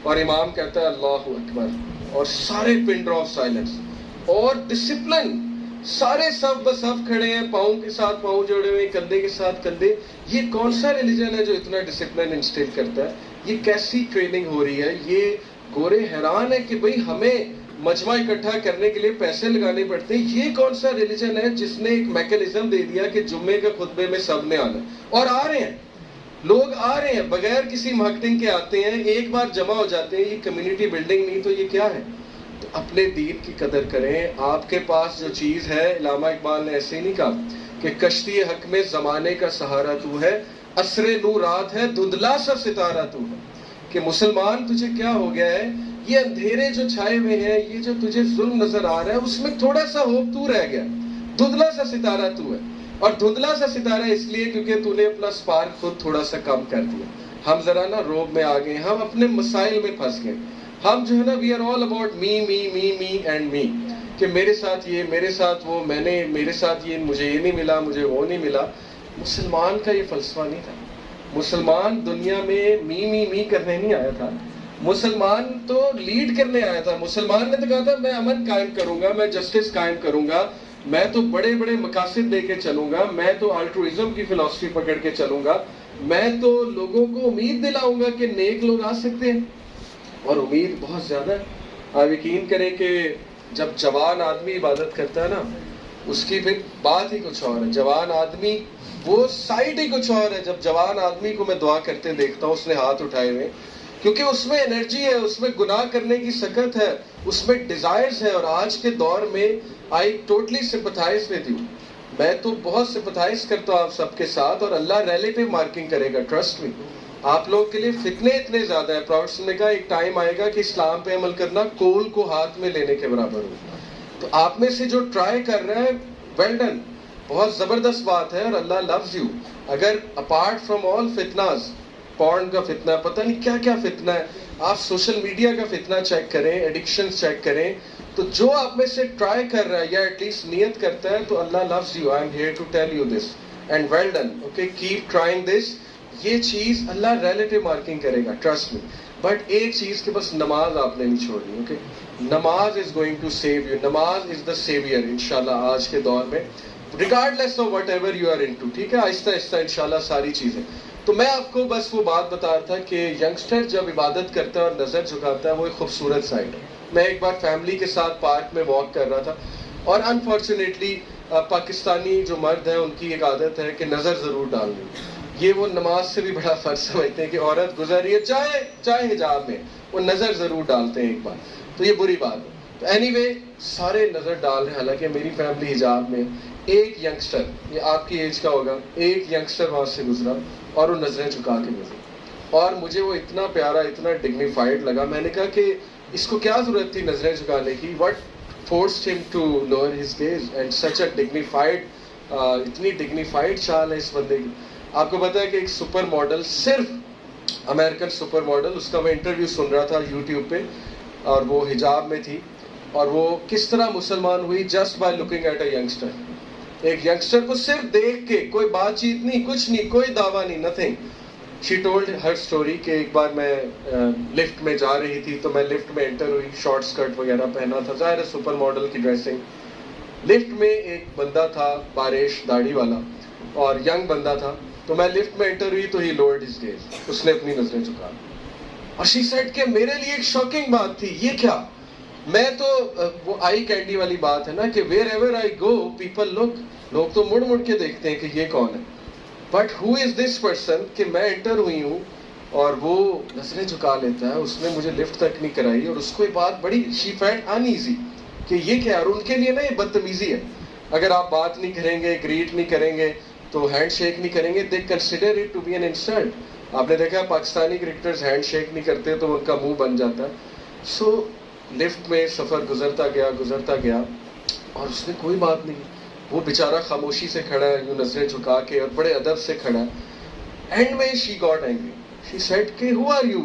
اور امام کہتا ہے اللہ اکبر, اور سارے پن ڈراپ سائلنس, اور ڈسپلن, سارے صف بصف کھڑے ہیں, پاؤں کے ساتھ پاؤں جوڑے ہوئے, کندھے کے ساتھ کندھے. یہ کون سا ریلیجن ہے جو اتنا ڈسپلن انسٹل کرتا ہے, یہ کیسی ٹریننگ ہو رہی ہے. یہ گورے حیران ہے کہ بھئی ہمیں مجمع اکٹھا کرنے کے لیے پیسے لگانے پڑتے ہیں, یہ کون سا ریلیجن ہے جس نے ایک میکینزم دے دیا کہ جمعے کے خطبے میں سب نے آنا, اور آ رہے ہیں لوگ, آ رہے ہیں بغیر کسی مارکیٹنگ کے آتے ہیں, ایک بار جمع ہو جاتے ہیں. یہ کمیونٹی بلڈنگ نہیں تو یہ کیا ہے. تو اپنے دین کی قدر کریں. آپ کے پاس جو چیز ہے, علامہ اقبال نے ایسے ہی نہیں کہا کہ کشتی حق میں زمانے کا سہارا تو ہے, عصر نور رات ہے, دھندلا سا ستارہ تو ہے. کہ مسلمان تجھے کیا ہو گیا ہے, یہ اندھیرے جو چھائے ہوئے ہیں, یہ جو تجھے ظلم نظر آ رہا ہے, اس میں تھوڑا سا ہوپ تو رہ گیا, دھندلا سا ستارہ تو ہے. اور دھندلا سا ستارہ اس لیے کیونکہ تو نے اپنا سپارک خود تھوڑا سا کم کر دیا. ہم ذرا نا روب میں آ گئے, ہم اپنے مسائل میں پھنس گئے. ہم جو ہے نا we are all about me me me me and me, کہ میرے ساتھ یہ, میرے ساتھ وہ, میں نے, میرے ساتھ یہ, مجھے یہ نہیں ملا, مجھے وہ نہیں ملا. مسلمان کا یہ فلسفہ نہیں تھا. مسلمان دنیا میں می می می کرنے نہیں آیا تھا. مسلمان تو لیڈ کرنے آیا تھا. مسلمان نے تو کہا تھا میں امن قائم کروں گا, میں جسٹس قائم کروں گا, میں تو بڑے بڑے مقاصد لے کے چلوں گا, میں تو الٹروازم کی فلسفی پکڑ کے چلوں گا, میں تو لوگوں کو امید دلاؤں گا کہ نیک لوگ آ سکتے ہیں. اور امید بہت زیادہ ہے. آپ یقین کریں کہ جب جوان آدمی عبادت کرتا ہے نا, اس کی پھر بات ہی کچھ اور ہے. جوان آدمی وہ سائٹ ہی کچھ اور ہے. جب جوان آدمی کو میں دعا کرتے دیکھتا ہوں, اس نے ہاتھ اٹھائے ہوئے, کیونکہ اس میں انرجی ہے, اس میں گناہ کرنے کی سکت ہے, اس میں ڈیزائرز ہے. اور آج کے دور میں I totally sympathise with you. میں تو بہت سمپتھائز کرتا ہوں آپ سب کے ساتھ, اور اللہ ریلیٹو مارکنگ کرے گا, ٹرسٹ می. آپ لوگ کے لیے فتنے اتنے زیادہ ہیں. پروفیٹ نے کہا ایک ٹائم آئے گا کہ اسلام پہ عمل کرنا کول کو ہاتھ میں لینے کے برابر ہو. تو آپ میں سے جو ٹرائی کر رہے ہیں, ویل ڈن, بہت زبردست بات ہے, اور اللہ لوز یو. اگر اپارٹ فرام آل فتناز, پورن کا فتنہ, پتہ نہیں کیا کیا فتنہ ہے, آپ سوشل میڈیا کا فتنہ چیک کریں, ایڈکشنز چیک کریں, تو جو آپ میں سے ٹرائی کر رہا ہے یا ایٹ لیسٹ نیت کرتا ہے تو Allah loves you. I am here to tell you this and well done. Okay, keep trying this. یہ چیز اللہ ریلیٹو مارکنگ کرے گا, ٹرسٹ می. بٹ ایک چیز کہ بس نماز آپ نے نہیں چھوڑنی. Okay, namaz is going to save you. Namaz is the saviour انشاءاللہ آج کے دور میں, regardless of whatever you are into. ٹھیک ہے, آہستہ آہستہ انشاءاللہ ساری چیزیں. تو میں آپ کو بس وہ بات بتا رہا تھا کہ ینگسٹر جب عبادت کرتا ہے اور نظر جھکاتا ہے وہ ایک خوبصورت سائٹ ہے. میں ایک بار فیملی کے ساتھ پارک میں واک کر رہا تھا اور انفارچونیٹلی پاکستانی جو مرد ہیں ان کی ایک عادت ہے کہ نظر ضرور ڈالنی. یہ وہ نماز سے بھی بڑا فرض سمجھتے ہیں کہ عورت گزر رہی ہے چاہے حجاب میں, وہ نظر ضرور ڈالتے ہیں ایک بار. تو یہ بری بات ہے. تو اینی وے سارے نظر ڈال رہے ہیں, حالانکہ میری فیملی حجاب میں. ایک ینگسٹر, یہ آپ کی ایج کا ہوگا, ایک ینگسٹر وہاں سے گزرا اور وہ نظریں جھکا کے گزرا, اور مجھے وہ اتنا پیارا, اتنا ڈگنیفائڈ لگا. میں نے کہا کہ اس کو کیا ضرورت تھی نظریں جھکانے کی. What forced him to lower his gaze and such a dignified, اتنی ڈگنیفائڈ چال ہے اس بندے کی. آپ کو پتا ہے کہ ایک سپر ماڈل, صرف امریکن سپر ماڈل, اس کا میں انٹرویو سن رہا تھا یوٹیوب پہ, اور وہ حجاب میں تھی, اور وہ کس طرح مسلمان ہوئی just by looking at a youngster. ایک ینگسٹر کو صرف دیکھ کے, کوئی بات چیت نہیں, کچھ نہیں, کوئی دعویٰ نہیں, nothing. She told Hare story کہ ایک بار میں لفٹ میں جا رہی تھی, تو میں لفٹ میں انٹر ہوئی, شارٹ اسکرٹ وغیرہ پہنا تھا, ظاہر ہے سپر ماڈل کی ڈریسنگ. لفٹ میں ایک بندہ تھا باریش داڑھی والا اور ینگ بندہ تھا, تو میں لفٹ میں انٹر ہوئی تو ہی لوورڈ ہز گیز, اس نے اپنی نظریں جھکا. اور شی سیڈ کہ میرے لیے ایک شاکنگ بات تھی, یہ کیا. میں تو وہ آئی کینڈی والی بات ہے نا کہ wherever I go people look, لوگ تو مڑ مڑ کے دیکھتے ہیں کہ یہ کون ہے. But who is this person کہ میں انٹر ہوئی ہوں اور وہ نظریں جھکا لیتا ہے. اس نے مجھے لفٹ تک نہیں کرائی, اور اس کو یہ بات بڑی شی فیلڈ ان ایزی کہ یہ کیا. اور ان کے لیے نا یہ بدتمیزی ہے, اگر آپ بات نہیں کریں گے, گریٹ نہیں کریں گے, تو ہینڈ شیک نہیں کریں گے, they consider it to be an insult. آپ نے دیکھا پاکستانی کرکٹرز ہینڈ شیک نہیں کرتے تو ان کا منہ بن جاتا ہے. سو لفٹ میں سفر گزرتا گیا اور اس نے کوئی بات نہیں, وہ بیچارہ خاموشی سے کھڑا ہے, یوں نظریں جھکا کے, اور بڑے ادب سے کھڑا ہے. اینڈ میں she got angry. She said کہ ہو آر یو,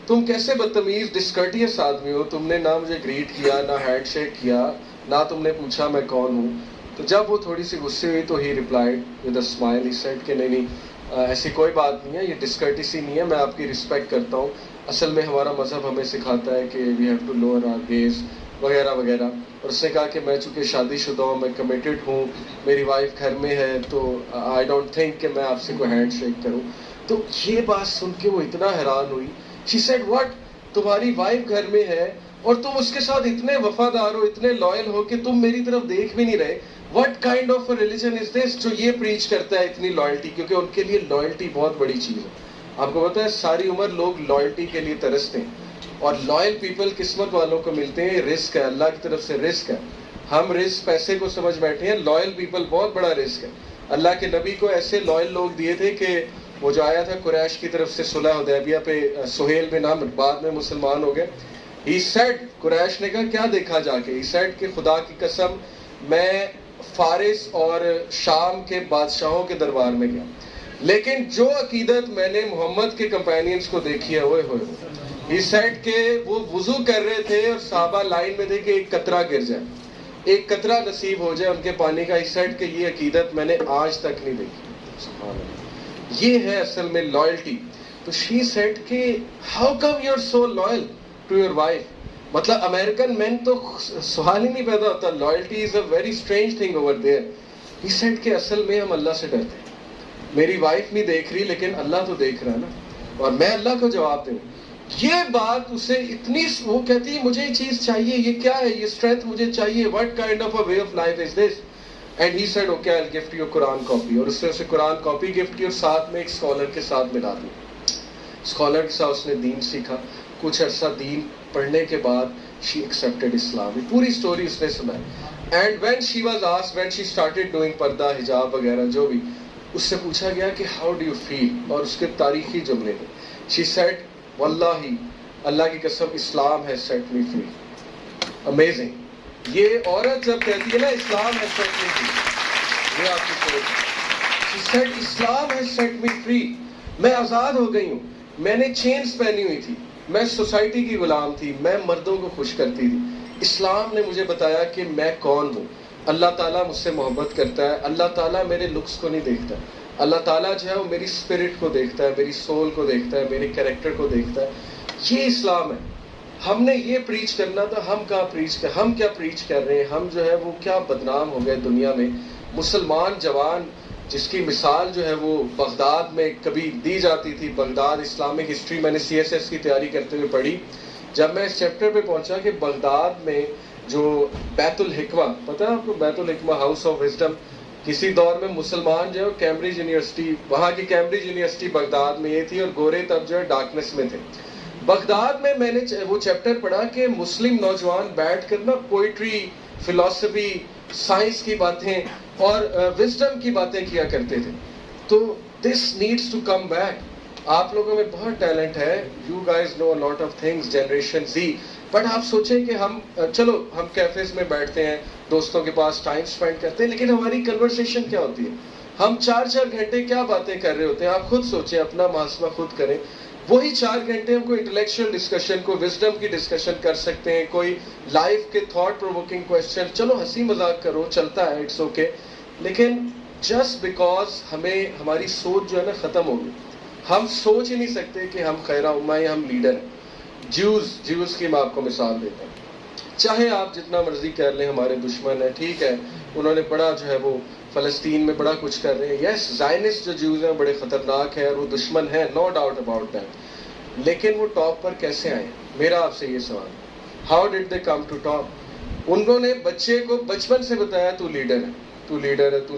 تم کیسے بدتمیز ڈسکرٹیس آدمی ہو, تم نے نہ مجھے گریٹ کیا, نہ ہینڈ شیک کیا, نہ تم نے پوچھا میں کون ہوں. تو جب وہ تھوڑی سی غصے ہوئی تو he replied with a smile. He said کہ نہیں ایسی کوئی بات نہیں ہے, یہ ڈسکرٹیسی نہیں ہے, میں آپ کی رسپیکٹ کرتا ہوں. اصل میں ہمارا مذہب ہمیں سکھاتا ہے کہ we have to lower our gaze وغیرہ وغیرہ. اور اس نے کہا کہ میں چونکہ شادی شدہ ہوں, میں کمیٹڈ ہوں, میری وائف گھر میں ہے, تو آئی ڈونٹ تھنک کہ میں آپ سے کوئی ہینڈ شیک کروں. تو یہ بات سن کے وہ اتنا حیران ہوئی. شی سیڈ واٹ, تمہاری وائف گھر میں ہے اور تم اس کے ساتھ اتنے وفادار ہو, اتنے لائل ہو کہ تم میری طرف دیکھ بھی نہیں رہے. What kind of religion is this جو یہ پریچ کرتا ہے اتنی لائلٹی, کیونکہ ان کے لیے لائلٹی بہت بڑی چیز ہے. آپ کو پتا ہے ساری عمر لوگ لائلٹی کے لیے ترستے ہیں, اور لائل پیپل قسمت والوں کو ملتے ہیں. رسک ہے, اللہ کی طرف سے رسک ہے. ہم رسک پیسے کو سمجھ بیٹھے ہیں, لائل پیپل بہت بڑا رسک ہے. اللہ کے نبی کو ایسے لائل لوگ دیے تھے کہ وہ جو آیا تھا قریش کی طرف سے صلح حدیبیہ پہ, سہیل بن عمرو بعد میں مسلمان ہو گئے. ہی سیڈ, قریش نے کہا کیا دیکھا جا کے. ہی سیڈ کہ خدا کی قسم میں فارس اور شام کے بادشاہوں کے دربار میں گیا, لیکن جو عقیدت میں نے محمد کے کمپینینز کو دیکھی ہے ہوئے ہی سیڈ کہ وہ وضو کر رہے تھے اور صحابہ لائن میں تھے کہ ایک قطرہ گر جائے, ایک قطرہ نصیب ہو جائے ان کے پانی کا. ہی سیڈ کہ یہ عقیدت میں نے آج تک نہیں دیکھی. سبحان اللہ, یہ ہے اصل میں لائلٹی. تو شی سیڈ کہ how come you are so loyal to your wife. مطلب امریکن مین تو سوال ہی نہیں پیدا ہوتا, loyalty is a very strange thing over there. He said کہ اصل میں ہم اللہ سے ڈرتے ہیں. میری وائف نہیں دیکھ رہی لیکن اللہ تو دیکھ رہا ہے نا, اور میں اللہ کو جواب دوں. یہ بات اسے اتنی, وہ کہتی ہے مجھے یہ چیز چاہیے, یہ کیا ہے, یہ اسٹرینتھ مجھے چاہیے. What kind of a way of life is this. And he said okay I will gift you Quran copy. اور اس نے اسے قرآن کاپی گفٹ کی اور ساتھ میں ایک اسکالر کے ساتھ ملا دی. اسکالر کے ساتھ اس نے دین سیکھا. کچھ عرصہ دین پڑھنے کے بعد شی ایکسیپٹڈ اسلام. یہ پوری اسٹوری اس نے سنائی. And when she was asked, when she started doing پردہ حجاب وغیرہ جو بھی, اس سے پوچھا گیا کہ ہاؤ ڈو یو فیل, اور اس کے تاریخی جملے میں شی سیڈ واللہ اللہ کی قسم Islam has set me free. Amazing. یہ عورت جب کہتی ہے نا Islam has set me free, یہ آپ کی سوچ ہے. She said Islam has set me free. میں آزاد ہو گئی ہوں. میں نے چینز پہنی ہوئی تھی, میں سوسائٹی کی غلام تھی, میں مردوں کو خوش کرتی تھی, اسلام نے مجھے بتایا کہ میں کون ہوں. اللہ تعالیٰ مجھ سے محبت کرتا ہے. اللہ تعالیٰ میرے لکس کو نہیں دیکھتا. اللہ تعالیٰ جو ہے وہ میری اسپرٹ کو دیکھتا ہے, میری سول کو دیکھتا ہے, میرے کریکٹر کو دیکھتا ہے. یہ اسلام ہے. ہم نے یہ پریچ کرنا تھا, ہم کیا پریچ کر رہے ہیں. ہم جو ہے وہ کیا بدنام ہو گئے دنیا میں. مسلمان جوان جس کی مثال جو ہے وہ بغداد میں کبھی دی جاتی تھی. بغداد اسلامک ہسٹری میں نے CSS کی تیاری کرتے ہوئے پڑھی. جب میں اس چیپٹر پہ پہنچا کہ بغداد میں جو بیت الحکمہ, پتہ ہے آپ کو بیت الحکمہ, ہاؤس آف وزڈم, کسی دور میں مسلمان جو ہے کیمبرج یونیورسٹی, وہاں کی کیمبرج یونیورسٹی بغداد میں یہ تھی, اور گورے تب جو ہے ڈارکنیس میں تھے. بغداد میں نے وہ چیپٹر پڑھا کہ مسلم نوجوان بیٹھ کر نا پوئٹری, فلسفی, سائنس کی باتیں اور وزڈم کی باتیں کیا کرتے تھے. تو this needs to come back. آپ لوگوں میں بہت ٹیلنٹ ہے. You guys know a lot of things, generation Z. But آپ سوچیں کہ ہم کیفیز میں بیٹھتے ہیں, دوستوں کے پاس ٹائم سپینڈ کرتے ہیں, لیکن ہماری کنورسیشن کیا ہوتی ہے؟ ہم 4 گھنٹے کیا باتیں کر رہے ہوتے ہیں؟ آپ خود سوچیں, اپنا محاسبہ خود کریں. وہی 4 گھنٹے ہم کوئی انٹلیکچوئل ڈسکشن, کوئی وزڈم کی ڈسکشن کر سکتے ہیں, کوئی لائف کے تھاٹ پرووکنگ کویسچن, چلو ہنسی مذاق کرو, چلتا ہے, اٹس اوکے. لیکن جسٹ بیکاز ہماری سوچ جو ہے نا ختم ہو گئی. ہم سوچ ہی نہیں سکتے کہ ہم خیرہ امہ ہیں, ہم لیڈر ہیں. جیوز کی میں آپ کو مثال دیتا ہوں. چاہے آپ جتنا مرضی کر لیں ہمارے دشمن ہیں, ٹھیک ہے, انہوں نے بڑا جو ہے وہ فلسطین میں بڑا کچھ کر رہے ہیں. یس, زائنسٹ جو جیوز ہیں بڑے خطرناک ہیں اور وہ دشمن ہیں, نو ڈاؤٹ اباؤٹ دیٹ. لیکن وہ ٹاپ پر کیسے آئے؟ میرا آپ سے یہ سوال, how did they come to top? انہوں نے بچے کو بچپن سے بتایا تو لیڈر ہے, تو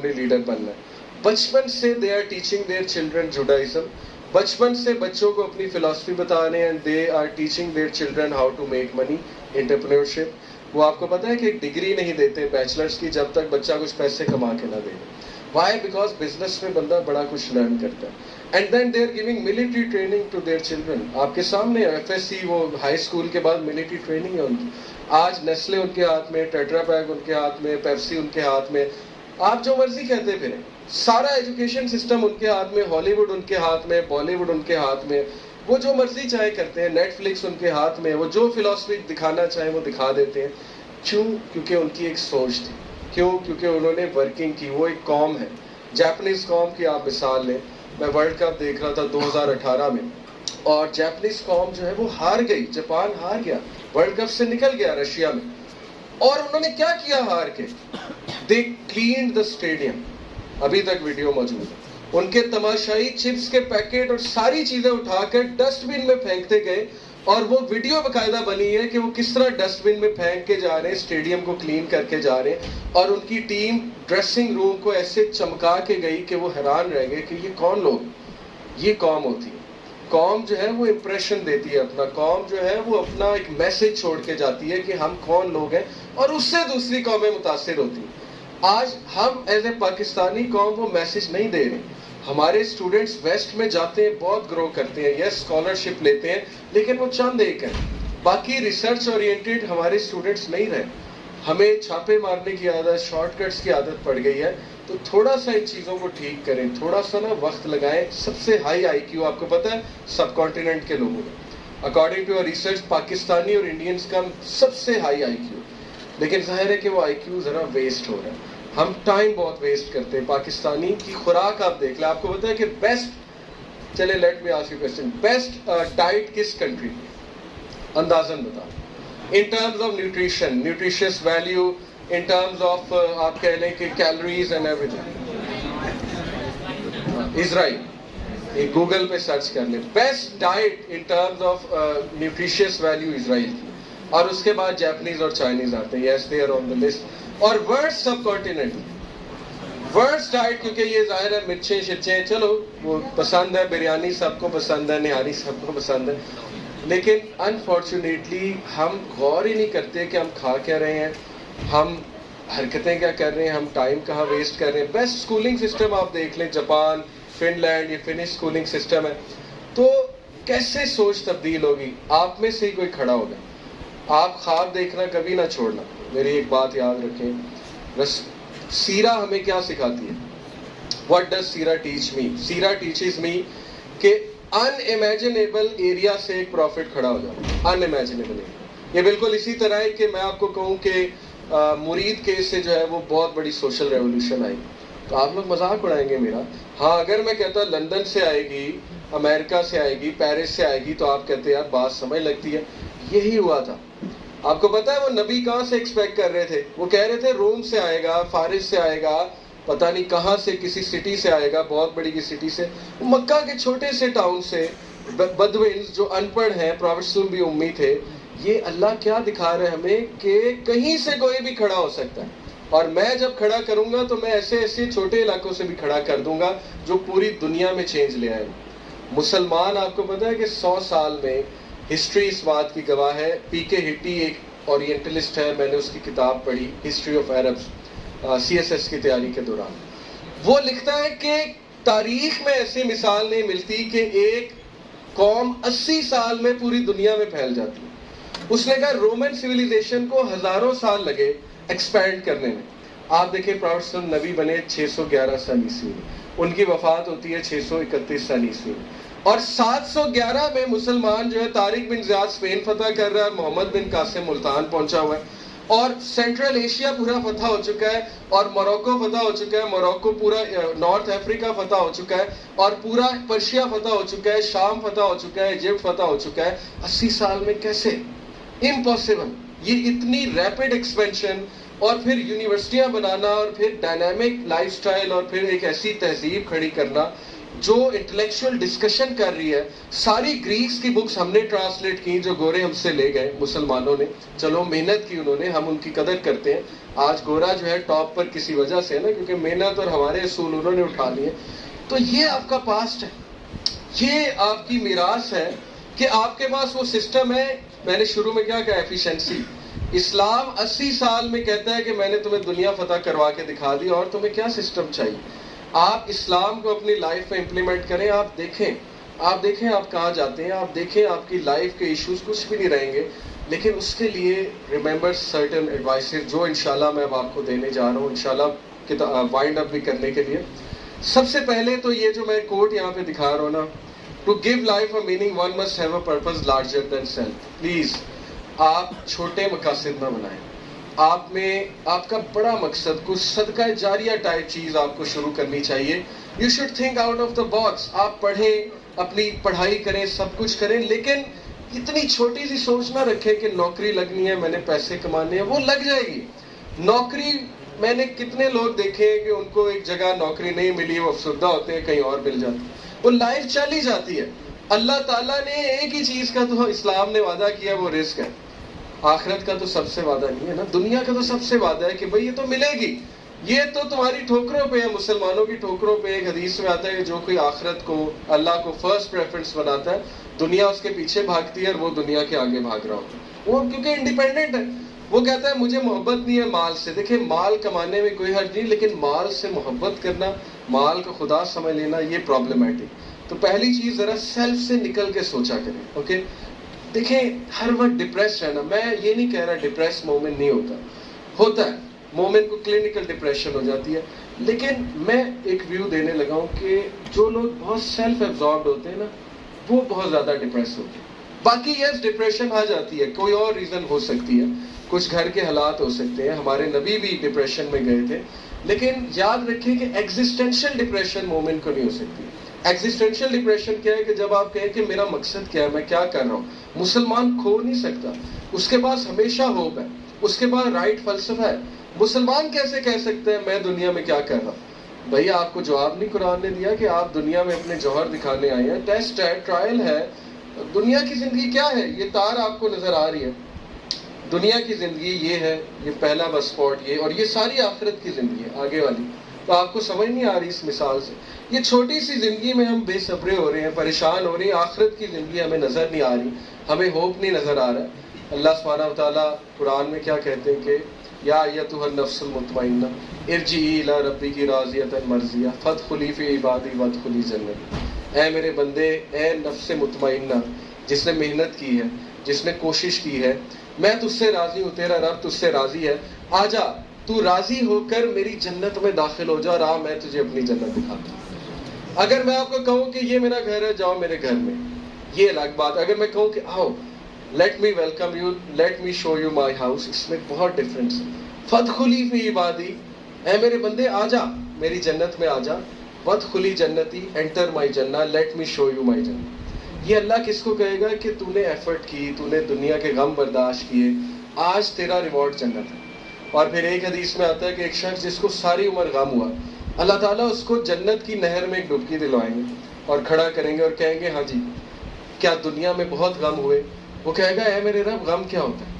نے لیڈر بننا ہے. بچپن سے they are teaching their children Judaism. بچپن سے بچوں کو اپنی فلسفی بتانے, and they are teaching their children how to make money, entrepreneurship. وہ آپ کو پتا ہے کہ ایک ڈگری نہیں دیتے بیچلرس کی جب تک بچہ کچھ پیسے کما کے نہ دے. وائی؟ بیکاز بزنس میں بندہ بڑا کچھ لرن کرتا ہے. And then they are giving military training to their children. آپ کے سامنے FSC, وہ ہائی اسکول کے بعد ملٹری ٹریننگ ہے ان کی. آج نیسلے ان کے ہاتھ میں, ٹیٹرا پیک ان کے ہاتھ میں, پیپسی ان کے ہاتھ میں. آپ جو مرضی کہتے پھریں, سارا ایجوکیشن سسٹم ان کے ہاتھ میں, ہالی ووڈ ان کے ہاتھ میں, بالی ووڈ ان کے ہاتھ میں. وہ جو مرضی چاہے کرتے ہیں, نیٹ فلکس ان کے ہاتھ میں, وہ جو فلسفی دکھانا چاہیں وہ دکھا دیتے ہیں. کیوں؟ کیونکہ ان کی ایک سوچ تھی. کیوں؟ کیونکہ انہوں نے ورکنگ کی. وہ ایک قوم ہے, جاپنیز قوم کی آپ مثال لیں. میں ورلڈ کپ دیکھ رہا تھا 2018 میں, اور جاپنیز قوم جو ہے وہ ہار گئی. جاپان ہار گیا, ورلڈ کپ سے نکل گیا رشیا میں. اور انہوں نے کیا کیا ہار کے؟ دے کلینڈ دا اسٹیڈیم. ابھی تک ویڈیو موجود ہے. ان کے تماشائی چپس کے پیکٹ اور ساری چیزیں اٹھا کر ڈسٹ بن میں پھینکتے گئے, اور وہ ویڈیو باقاعدہ بنی ہے کہ وہ کس طرح ڈسٹ بن میں پھینک کے جا رہے ہیں, اسٹیڈیم کو کلین کر کے جا رہے ہیں. اور ان کی ٹیم ڈریسنگ روم کو ایسے چمکا کے گئی کہ وہ حیران رہ گئے کہ یہ کون لوگ, یہ قوم ہوتی ہے. قوم جو ہے وہ امپریشن دیتی ہے اپنا, قوم جو ہے وہ اپنا ایک میسج چھوڑ کے جاتی ہے کہ ہم کون لوگ ہیں, اور اس سے دوسری قومیں متاثر ہوتی ہیں. آج ہم ایز اے پاکستانی قوم وہ میسج نہیں دے رہے. ہمارے اسٹوڈنٹس ویسٹ میں جاتے ہیں, بہت گرو کرتے ہیں, یس اسکالرشپ لیتے ہیں, لیکن وہ چند ایک ہیں. باقی ریسرچ اورینٹیڈ ہمارے اسٹوڈنٹس نہیں رہے. ہمیں چھاپے مارنے کی عادت, شارٹ کٹس کی عادت پڑ گئی ہے. تو تھوڑا سا ان چیزوں کو ٹھیک کریں, تھوڑا سا نا وقت لگائیں. سب سے ہائی IQ آپ کو پتہ ہے سب کانٹیننٹ کے لوگوں میں, اکارڈنگ ٹو ریسرچ پاکستانی اور انڈینس کا سب سے ہائی IQ. لیکن ظاہر ہے کہ وہ IQ ذرا ویسٹ ہو رہا ہے. ہم ٹائم بہت ویسٹ کرتے ہیں. پاکستانی کی خوراک آپ دیکھ لیں, آپ کو پتا ہے کہ بیسٹ, چلے let me ask you question, best diet کس کنٹری کی, اندازاً بتا, in terms of nutrition, nutritious value, in terms of آپ کہہ لیں کہ کیلوریز اینڈ ایوری تھنگ. اسرائیل. ایک گوگل پہ سرچ کر لیں, best diet in terms of nutritious value Israel کی, اور اس کے بعد جاپنیز اور چائنیز آتے ہیں. Yes they are on the list. اور ورسٹ سب کانٹیننٹ, ورسٹ ڈائٹ, کیونکہ یہ ظاہر ہے مرچیں شرچیں, چلو وہ پسند ہے, بریانی سب کو پسند ہے, نہاری سب کو پسند ہے, لیکن انفارچونیٹلی ہم غور ہی نہیں کرتے کہ ہم کھا کیا رہے ہیں, ہم حرکتیں کیا کر رہے ہیں, ہم ٹائم کہاں ویسٹ کر رہے ہیں. بیسٹ اسکولنگ سسٹم آپ دیکھ لیں, جاپان, فن لینڈ, یہ فنش اسکولنگ سسٹم ہے. تو کیسے سوچ تبدیل ہوگی؟ آپ میں سے ہی کوئی کھڑا ہوگا. آپ خواب دیکھنا کبھی نہ چھوڑنا. میری ایک بات یاد رکھیں, سیرہ ہمیں کیا سکھاتی ہے؟ What does سیرہ teach me? سیرہ teaches me کہ ان امیجنیبل ایریا سے ایک پروفٹ کھڑا ہو جاتا ہے. ان امیجنیبل ایریا, یہ بالکل اسی طرح ہے کہ میں آپ کو کہوں کہ مرید کیس سے جو ہے وہ بہت بڑی سوشل ریولوشن آئی، تو آپ لوگ مذاق اڑائیں گے میرا. ہاں اگر میں کہتا لندن سے آئے گی، امریکہ سے آئے گی، پیرس سے آئے گی، تو آپ کہتے یار بات سمجھ لگتی ہے. یہی ہوا تھا. آپ کو پتا ہے وہ نبی کہاں سے ایکسپیکٹ کر رہے تھے؟ وہ کہہ رہے تھے روم سے آئے گا، فارس سے آئے گا، پتہ نہیں کہاں سے، کسی سٹی سے آئے گا، بہت بڑی کی سٹی سے. مکہ کے چھوٹے سے ٹاؤن سے بدوینز جو ان پڑھ ہیں، پروفٹ صلی بھی امی تھے. یہ اللہ کیا دکھا رہے ہیں ہمیں کہ کہیں سے کوئی بھی کھڑا ہو سکتا ہے، اور میں جب کھڑا کروں گا تو میں ایسے ایسے چھوٹے علاقوں سے بھی کھڑا کر دوں گا جو پوری دنیا میں چینج لے آئے. مسلمان آپ کو پتا ہے کہ 100 سال میں ہسٹری اس بات کی گواہ ہے. پی کے ہٹی ایک اورینٹلسٹ ہے، میں نے اس کی کتاب پڑھی ہسٹری آف عربس CSS کی تیاری کے دوران. وہ لکھتا ہے کہ تاریخ میں ایسی مثال نہیں ملتی کہ ایک قوم 80 سال میں پوری دنیا میں پھیل جاتی ہے. اس نے کہا رومن سویلائزیشن کو ہزاروں سال لگے ایکسپینڈ کرنے میں. آپ دیکھیں پروفٹ صلی نبی بنے 611 سال عیسوی میں، ان کی وفات ہوتی ہے 631 سال عیسوی میں، اور 711 میں مسلمان جو ہے طارق بن زیاد اسپین فتح کر رہا ہے، محمد بن قاسم ملتان پہنچا ہوا ہے، اور سینٹرل ایشیا پورا فتح ہو چکا ہے، اور موروکو فتح ہو چکا ہے، موروکو پورا نارتھ افریقہ فتح ہو چکا ہے، اور پورا پرشیا فتح ہو چکا ہے، شام فتح ہو چکا ہے، ایجپٹ فتح ہو چکا ہے. 80 سال میں کیسے؟ امپاسبل. یہ اتنی ریپڈ ایکسپینشن، اور پھر یونیورسٹیاں بنانا، اور پھر ڈائنامک لائف سٹائل، اور پھر ایک ایسی تہذیب کھڑی کرنا جو انٹلیکچوئل ڈسکشن کر رہی ہے. ساری گریکس کی بکس ہم نے ٹرانسلیٹ کی جو گورے ہم سے لے گئے مسلمانوں نے. چلو محنت کی انہوں نے، ہم ان کی قدر کرتے ہیں. آج گورا جو ہے ٹاپ پر کسی وجہ سے ہے نا، کیونکہ محنت اور ہمارے اصول انہوں نے اٹھا لیے. تو یہ آپ کا پاسٹ ہے، یہ آپ کی میراث ہے کہ آپ کے پاس وہ سسٹم ہے. میں نے شروع میں کیا کہا؟ ایفیشنسی. اسلام 80 سال میں کہتا ہے کہ میں نے تمہیں دنیا فتح کروا کے دکھا دی، اور تمہیں کیا سسٹم چاہیے؟ آپ اسلام کو اپنی لائف میں امپلیمنٹ کریں. آپ دیکھیں آپ کہاں جاتے ہیں. آپ دیکھیں آپ کی لائف کے ایشوز کچھ بھی نہیں رہیں گے. لیکن اس کے لیے ریممبر سرٹن ایڈوائسز جو انشاءاللہ میں اب آپ کو دینے جا رہا ہوں، انشاءاللہ وائنڈ اپ بھی کرنے کے لیے. سب سے پہلے تو یہ جو میں کوٹ یہاں پہ دکھا رہا ہوں نا، to give life a meaning one must have a purpose larger than self. Please آپ چھوٹے مقاصد نہ بنائیں. آپ میں آپ کا بڑا مقصد، کچھ صدقہ جاریہ ٹائپ چیز آپ کو شروع کرنی چاہیے. You should think out of the box. آپ پڑھیں، اپنی پڑھائی کریں، سب کچھ کریں، لیکن اتنی چھوٹی سی سوچ نہ رکھیں کہ نوکری لگنی ہے، میں نے پیسے کمانے ہیں. وہ لگ جائے گی نوکری. میں نے کتنے لوگ دیکھے کہ ان کو ایک جگہ نوکری نہیں ملی، وہ افسردہ ہوتے ہیں، کہیں اور مل جاتی. وہ لائف چلی جاتی ہے. اللہ تعالیٰ نے ایک ہی چیز کا تو اسلام نے وعدہ کیا، وہ رزق ہے. آخرت کا تو سب سے وعدہ نہیں ہے نا، دنیا کا تو سب سے وعدہ ہے کہ بھئی یہ تو ملے گی. یہ تو تمہاری ٹھوکروں پہ ہے، مسلمانوں کی ٹھوکروں پہ. ایک حدیث میں آتا ہے کہ جو کوئی آخرت کو، اللہ کو فرسٹ پریفرنس بناتا ہے، دنیا اس کے پیچھے بھاگتی ہے اور وہ دنیا کے آگے بھاگ رہا ہوتا ہے. وہ کیونکہ انڈیپینڈنٹ ہے. وہ کہتا ہے مجھے محبت نہیں ہے مال سے. دیکھیں مال کمانے میں کوئی حرج نہیں، لیکن مال سے محبت کرنا، مال کو خدا سمجھ لینا، یہ پرابلمٹک. تو پہلی چیز ذرا سیلف سے نکل کے سوچا کریں. اوکے، دیکھیں ہر وقت ڈپریس رہنا، میں یہ نہیں کہہ رہا ڈپریس مومن نہیں ہوتا ہے. مومن کو کلینکل ڈپریشن ہو جاتی ہے. لیکن میں ایک ویو دینے لگا ہوں کہ جو لوگ بہت سیلف ایبزاربڈ ہوتے ہیں نا، وہ بہت زیادہ ڈپریس ہوتے ہیں. باقی یس ڈپریشن آ جاتی ہے، کوئی اور ریزن ہو سکتی ہے، کچھ گھر کے حالات ہو سکتے ہیں. ہمارے نبی بھی ڈپریشن میں گئے تھے. لیکن یاد رکھیں کہ ایگزسٹینشل ڈپریشن مومن کو نہیں ہو سکتی. ایگزسٹینشل ڈپریشن کیا ہے کہ جب آپ کہیں کہ میرا مقصد کیا ہے، میں کیا کر رہا ہوں. مسلمان کھو نہیں سکتا، اس کے پاس ہمیشہ ہوپ ہے، اس کے پاس رائٹ فلسفہ ہے. مسلمان کیسے کہہ سکتے ہیں میں دنیا میں کیا کر رہا ہوں؟ بھئی آپ کو جواب نہیں قرآن نے دیا کہ آپ دنیا میں اپنے جوہر دکھانے آئے ہیں. ٹیسٹ ہے، ٹرائل ہے. دنیا کی زندگی کیا ہے؟ یہ تار آپ کو نظر آ رہی ہے. دنیا کی زندگی یہ ہے، یہ پہلا بس اسپاٹ یہ، اور یہ ساری آخرت کی زندگی ہے آگے والی. تو آپ کو سمجھ نہیں آ رہی اس مثال سے؟ یہ چھوٹی سی زندگی میں ہم بے صبرے ہو رہے ہیں، پریشان ہو رہے ہیں. آخرت کی زندگی ہمیں نظر نہیں آ رہی، ہمیں ہوپ نہیں نظر آ رہا. اللہ سبحانہ و تعالیٰ قرآن میں کیا کہتے ہیں کہ یا ایتھا النفس المطمئنہ ارجعی الی ربک راضیۃ مرضیہ فادخلی فی عبادی وادخلی جنتی. اے میرے بندے، اے نفس مطمئنہ جس نے محنت کی ہے، جس نے کوشش کی ہے، میں تجھ سے راضی ہوں، تیرا رب تجھ سے راضی ہے. آ جا، تو راضی ہو کر میری جنت میں داخل ہو جا، اور میں تجھے اپنی جنت دکھاتا ہوں. اگر میں آپ کو کہوں کہ یہ میرا گھر ہے، جاؤ میرے گھر میں، یہ الگ بات. اگر میں کہوں کہ آؤ let me welcome you, let me show you my house, اس میں بہت ڈفرینس ہے. فدخلی فی عبادی, اے میرے بندے آ جا میری جنت میں آ جا. وادخلی جنتی, انٹر مائی جنہ, لیٹ می شو یو مائی جنہ. یہ اللہ کس کو کہے گا کہ تو نے ایفرٹ کی, تو نے دنیا کے غم برداشت کیے, آج تیرا ریوارڈ جنت ہے. اور پھر ایک حدیث میں آتا ہے کہ ایک شخص جس کو ساری عمر غم ہوا, اللہ تعالیٰ اس کو جنت کی نہر میں ایک ڈبکی دلوائیں گے اور کھڑا کریں گے اور کہیں گے ہاں جی کیا دنیا میں بہت غم ہوئے؟ وہ کہے گا اے میرے رب غم کیا ہوتا ہے؟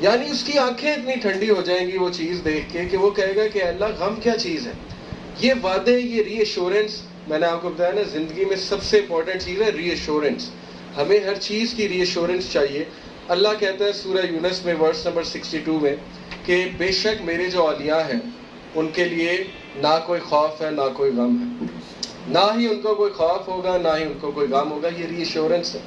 یعنی اس کی آنکھیں اتنی ٹھنڈی ہو جائیں گی وہ چیز دیکھ کے کہ وہ کہے گا کہ اللہ غم کیا چیز ہے. یہ وعدے, یہ ری ایشورنس, میں نے آپ کو بتایا نا زندگی میں سب سے امپورٹنٹ چیز ہے ری ایشورنس. ہمیں ہر چیز کی ری ایشورنس چاہیے. اللہ کہتا ہے سورہ یونس میں ورس نمبر 62 میں کہ بے شک میرے جو اولیاء ہیں ان کے لیے نہ کوئی خوف ہے نہ کوئی غم ہے, نہ ہی ان کو کوئی خوف ہوگا نہ ہی ان کو کوئی غم ہوگا. یہ ری ایشورنس ہے.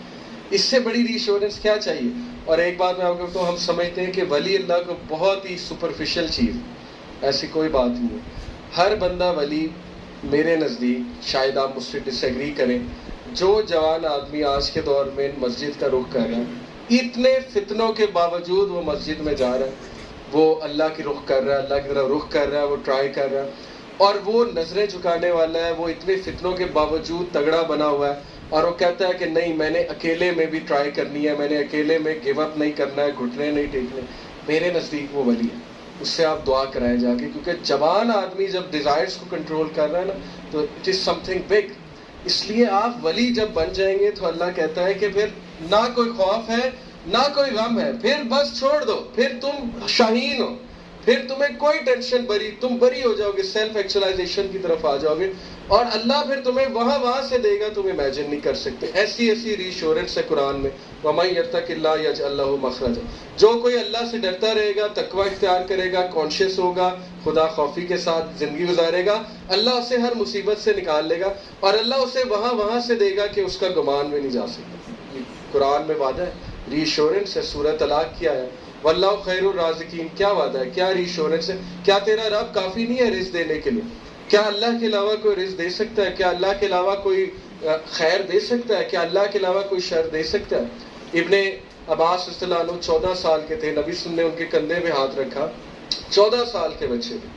اس سے بڑی ری ایشورنس کیا چاہیے؟ اور ایک بات میں آپ کو بتاؤں, ہم سمجھتے ہیں کہ ولی اللہ کو بہت ہی سپرفیشل چیز, ایسی کوئی بات نہیں ہے. ہر بندہ ولی میرے نزدیک, شاید آپ مجھ سے ڈس ایگری کریں, جو جوان آدمی آج کے دور میں مسجد کا رخ کر رہا ہے, اتنے فتنوں کے باوجود وہ مسجد میں جا رہا ہے, وہ اللہ کی رخ کر رہا ہے, اللہ کی طرف رخ کر رہا ہے, وہ ٹرائی کر رہا ہے, اور وہ نظریں جھکانے والا ہے, وہ اتنے فتنوں کے باوجود تگڑا بنا ہوا ہے, اور وہ کہتا ہے کہ نہیں میں نے اکیلے میں بھی ٹرائی کرنی ہے, میں نے اکیلے میں گیو اپ نہیں کرنا ہے, گھٹنے نہیں ٹیکنے. میرے نزدیک وہ ولی ہے. اس سے آپ دعا کرائیں جا کے, کیونکہ جوان آدمی جب ڈیزائرز کو کنٹرول کر رہا ہے نا تو it is something big. اس لیے آپ ولی جب بن جائیں گے تو اللہ کہتا ہے کہ پھر نہ کوئی خوف ہے نہ کوئی غم ہے, پھر بس چھوڑ دو, پھر تم شاہین ہو, پھر تمہیں کوئی ٹینشن تم بری ہو جاؤ گے, سیلف ایکچولائزیشن کی طرف آ جاؤ گے, اور اللہ پھر تمہیں وہاں سے دے گا تم امیجن نہیں کر سکتے. ایسی ری ایشورنس ہے قرآن میں, وَمَن يَتَّقِ اللَّهَ يَجْعَل لَّهُ مَخْرَجًا. جو کوئی اللہ سے ڈرتا رہے گا, تقوی اختیار کرے گا, کانشیس ہوگا, خدا خوفی کے ساتھ زندگی گزارے گا, اللہ اسے ہر مصیبت سے نکال لے گا, اور اللہ اسے وہاں سے دے گا کہ اس کا گمان میں نہیں جا سکتا. یہ قرآن میں وعدہ ہے, ری ایشورنس ہے. سورہ طلاق کیا ہے, واللہ خیر الرازقین, کیا وعدہ ہے, کیا ری ایشورنس ہے. کیا تیرا رب کافی نہیں ہے رزق دینے کے لیے؟ کیا اللہ کے علاوہ کوئی رزق دے سکتا ہے؟ کیا اللہ کے علاوہ کوئی خیر دے سکتا ہے؟ کیا اللہ کے علاوہ کوئی شر دے سکتا ہے؟ ابن عباس رضی اللہ عنہ 14 سال کے تھے, نبی صلی اللہ علیہ وسلم نے ان کے کندھے پہ ہاتھ رکھا, 14 سال کے بچے تھے,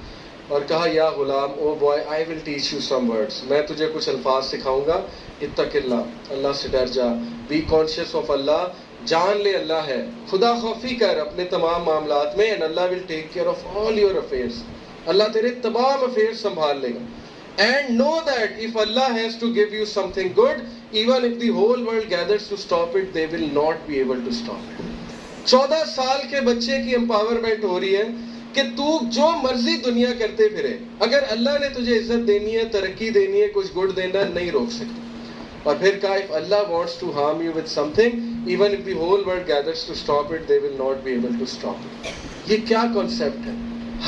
اور کہا یا غلام, oh boy, I will teach you some words, میں تجھے کچھ الفاظ سکھاؤں گا. اتق اللہ, اللہ سے ڈر جا, بی کانشیس آف اللہ, جان لے اللہ ہے, خدا خوفی کر اپنے تمام معاملات میں, and Allah will take care of all your affairs, Allah تیرے تمام افیئر سنبھال لے گا. And know that if Allah has to give you something good, even if the whole world gathers to stop it, they will not be able to stop it. 14 سال کے بچے کی empowerment ہو رہی ہے کہ تو جو مرضی دنیا کرتے پھرے, اگر اللہ نے تجھے عزت دینی ہے, ترقی دینی ہے, کچھ گڈ دینا ہے, نہیں روک سکتا. اور پھر کہا if Allah wants to harm you with something, even if the whole world gathers to stop it, they will not be able to stop it. یہ کیا کنسیپٹ ہے؟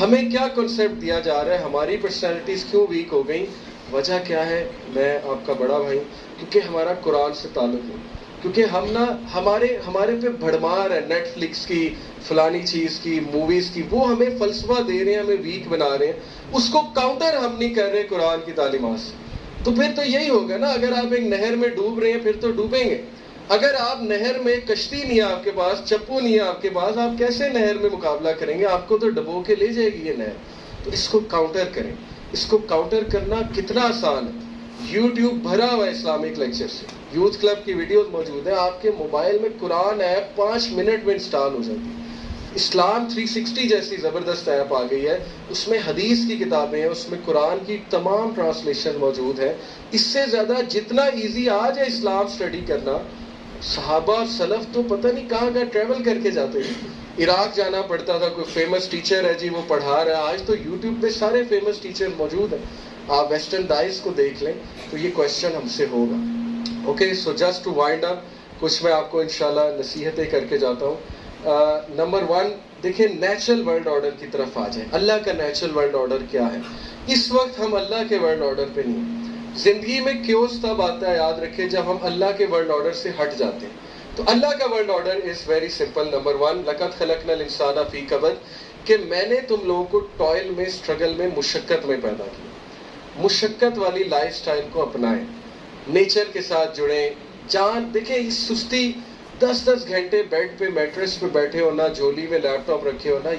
ہمیں کیا کنسیپٹ دیا جا رہا ہے؟ ہماری پرسنالٹیز کیوں ویک ہو گئیں؟ وجہ کیا ہے؟ میں آپ کا بڑا بھائی, کیونکہ ہمارا قرآن سے تعلق ہے, کیونکہ ہم نا ہمارے پہ بھڑمار ہے نیٹ فلکس کی, فلانی چیز کی, موویز کی, وہ ہمیں فلسفہ دے رہے ہیں, ہمیں ویک بنا رہے ہیں, اس کو کاؤنٹر ہم نہیں کر رہے قرآن کی تعلیمات سے. تو پھر تو یہی ہوگا نا, اگر آپ ایک نہر میں ڈوب رہے ہیں پھر تو ڈوبیں گے. اگر آپ نہر میں کشتی نہیں ہے آپ کے پاس, چپو نہیں ہے آپ کے پاس, آپ کیسے نہر میں مقابلہ کریں گے؟ آپ کو تو ڈبو کے لے جائے گی یہ نہر. تو اس کو کاؤنٹر کریں. اس کو کاؤنٹر کرنا کتنا آسان ہے. یوٹیوب بھرا ہوا ہے اسلامک لیکچر سے, یوتھ کلب کی ویڈیوز موجود ہیں, آپ کے موبائل میں قرآن ایپ 5 منٹ میں انسٹال ہو جاتی ہے. اسلام 360 جیسی زبردست ایپ آ گئی ہے, اس میں حدیث کی کتابیں ہیں, اس میں قرآن کی تمام ٹرانسلیشن موجود ہیں. اس سے زیادہ جتنا ایزی آج ہے اسلام اسٹڈی کرنا, صحابہ اور سلف تو پتہ نہیں کہاں ٹریول کر کے جاتے ہیں. عراق جانا پڑتا تھا, کوئی فیمس ٹیچر ہے جی وہ پڑھا رہا ہے, آج تو یوٹیوب پہ سارے فیمس ٹیچر موجود ہیں, آپ ویسٹرن ڈائز کو دیکھ لیں. تو یہ کویشچن ہم سے ہوگا. Okay, so just to wind up, کچھ میں آپ کو انشاءاللہ نصیحتیں کر کے جاتا ہوں. نمبر 1, دیکھیں نیچرل ورلڈ آرڈر کی طرف آ جائیں. اللہ کا نیچرل ورلڈ آرڈر کیا ہے؟ اس وقت ہم اللہ کے ورلڈ آرڈر پہ نہیں ہیں. زندگی میں کیوس تب آتا ہے, یاد رکھیں, جب ہم اللہ کے ورلڈ آرڈر سے ہٹ جاتے ہیں. تو اللہ کا world order is very simple. Number 1, لَقَدْ خَلَقْنَا الْإِنسَانَ فِي كَبَدٍ, کہ میں نے تم لوگوں کو ٹوائل میں, اسٹرگل میں, مشقت میں پیدا کیا. مشقت والی لائف سٹائل کو اپنائیں, نیچر کے ساتھ جڑیں. جان دیکھیں, اس سستی 10-10 گھنٹے بیڈ پہ میٹریس پہ بیٹھے ہونا, جھولی میں لیپ ٹاپ رکھے ہونا,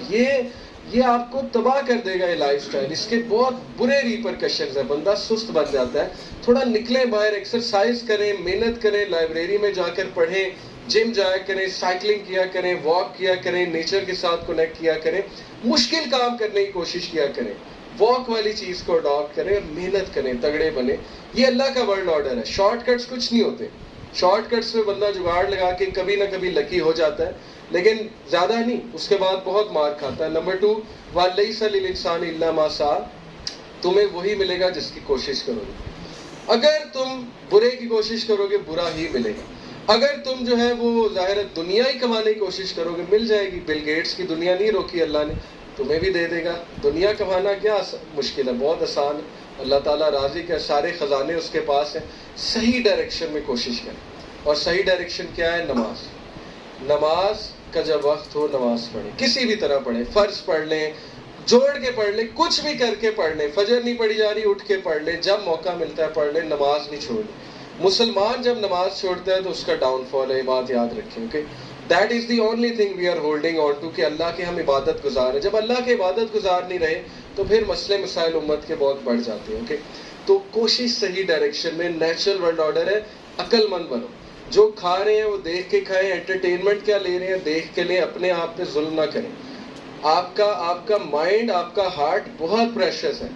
یہ آپ کو تباہ کر دے گا یہ لائف سٹائل. اس کے بہت برے ریپرکشنز ہیں, بندہ سست بن جاتا ہے. تھوڑا نکلیں باہر, ایکسرسائز کریں, محنت کریں, لائبریری میں جا کر پڑھیں, جم جایا کریں, سائیکلنگ کیا کریں, واک کیا کریں, نیچر کے ساتھ کنیکٹ کیا کریں, مشکل کام کرنے کی کوشش کیا کریں, واک والی چیز کو اڈاپٹ کریں اور محنت کریں, تگڑے بنے. یہ اللہ کا ورلڈ آرڈر ہے. شارٹ کٹس کچھ نہیں ہوتے. شارٹ کٹس میں بندہ جگاڑ لگا کے کبھی نہ کبھی لکی ہو جاتا ہے, لیکن زیادہ نہیں, اس کے بعد بہت مار کھاتا ہے. نمبر 2, وَلَيْسَ لِلْإِنسَانِ إِلَّا مَا سَعَىٰ, تمہیں وہی ملے گا جس کی کوشش کرو گے. اگر تم برے کی کوشش کرو گے برا ہی ملے گا. اگر تم جو ہے وہ ظاہر دنیا ہی کمانے کی کوشش کرو گے مل جائے گی. بل گیٹس کی دنیا نہیں روکی اللہ نے, تمہیں بھی دے دے گا. دنیا کمانا کیا مشکل ہے, بہت آسان ہے. اللہ تعالیٰ راضی کا, سارے خزانے اس کے پاس ہیں. صحیح ڈائریکشن میں کوشش کریں, اور صحیح ڈائریکشن کیا ہے؟ نماز. نماز کا جب وقت ہو نماز پڑھیں, کسی بھی طرح پڑھیں, فرض پڑھ لیں, جوڑ کے پڑھ لیں, کچھ بھی کر کے پڑھ لیں. فجر نہیں پڑھی جا رہی اٹھ کے پڑھ لیں, جب موقع ملتا ہے پڑھ لیں, نماز نہیں چھوڑیں. مسلمان جب نماز چھوڑتا ہے تو اس کا ڈاؤن فال ہے, یہ بات یاد رکھیں. Okay, that is the only thing we are holding on to, کہ اللہ کے ہم عبادت گزار ہیں. جب اللہ کے عبادت گزار نہیں رہے تو پھر مسئلے مسائل امت کے بہت بڑھ جاتے ہیں. اوکے, تو کوشش صحیح ڈائریکشن میں. نیچرل ورلڈ آرڈر ہے, عقل مند بنو. جو کھا رہے ہیں وہ دیکھ کے کھائیں, انٹرٹینمنٹ کیا لے رہے ہیں دیکھ کے لیں, اپنے آپ پہ ظلم نہ کریں. آپ کا مائنڈ, آپ کا ہارٹ بہت پریشس ہے.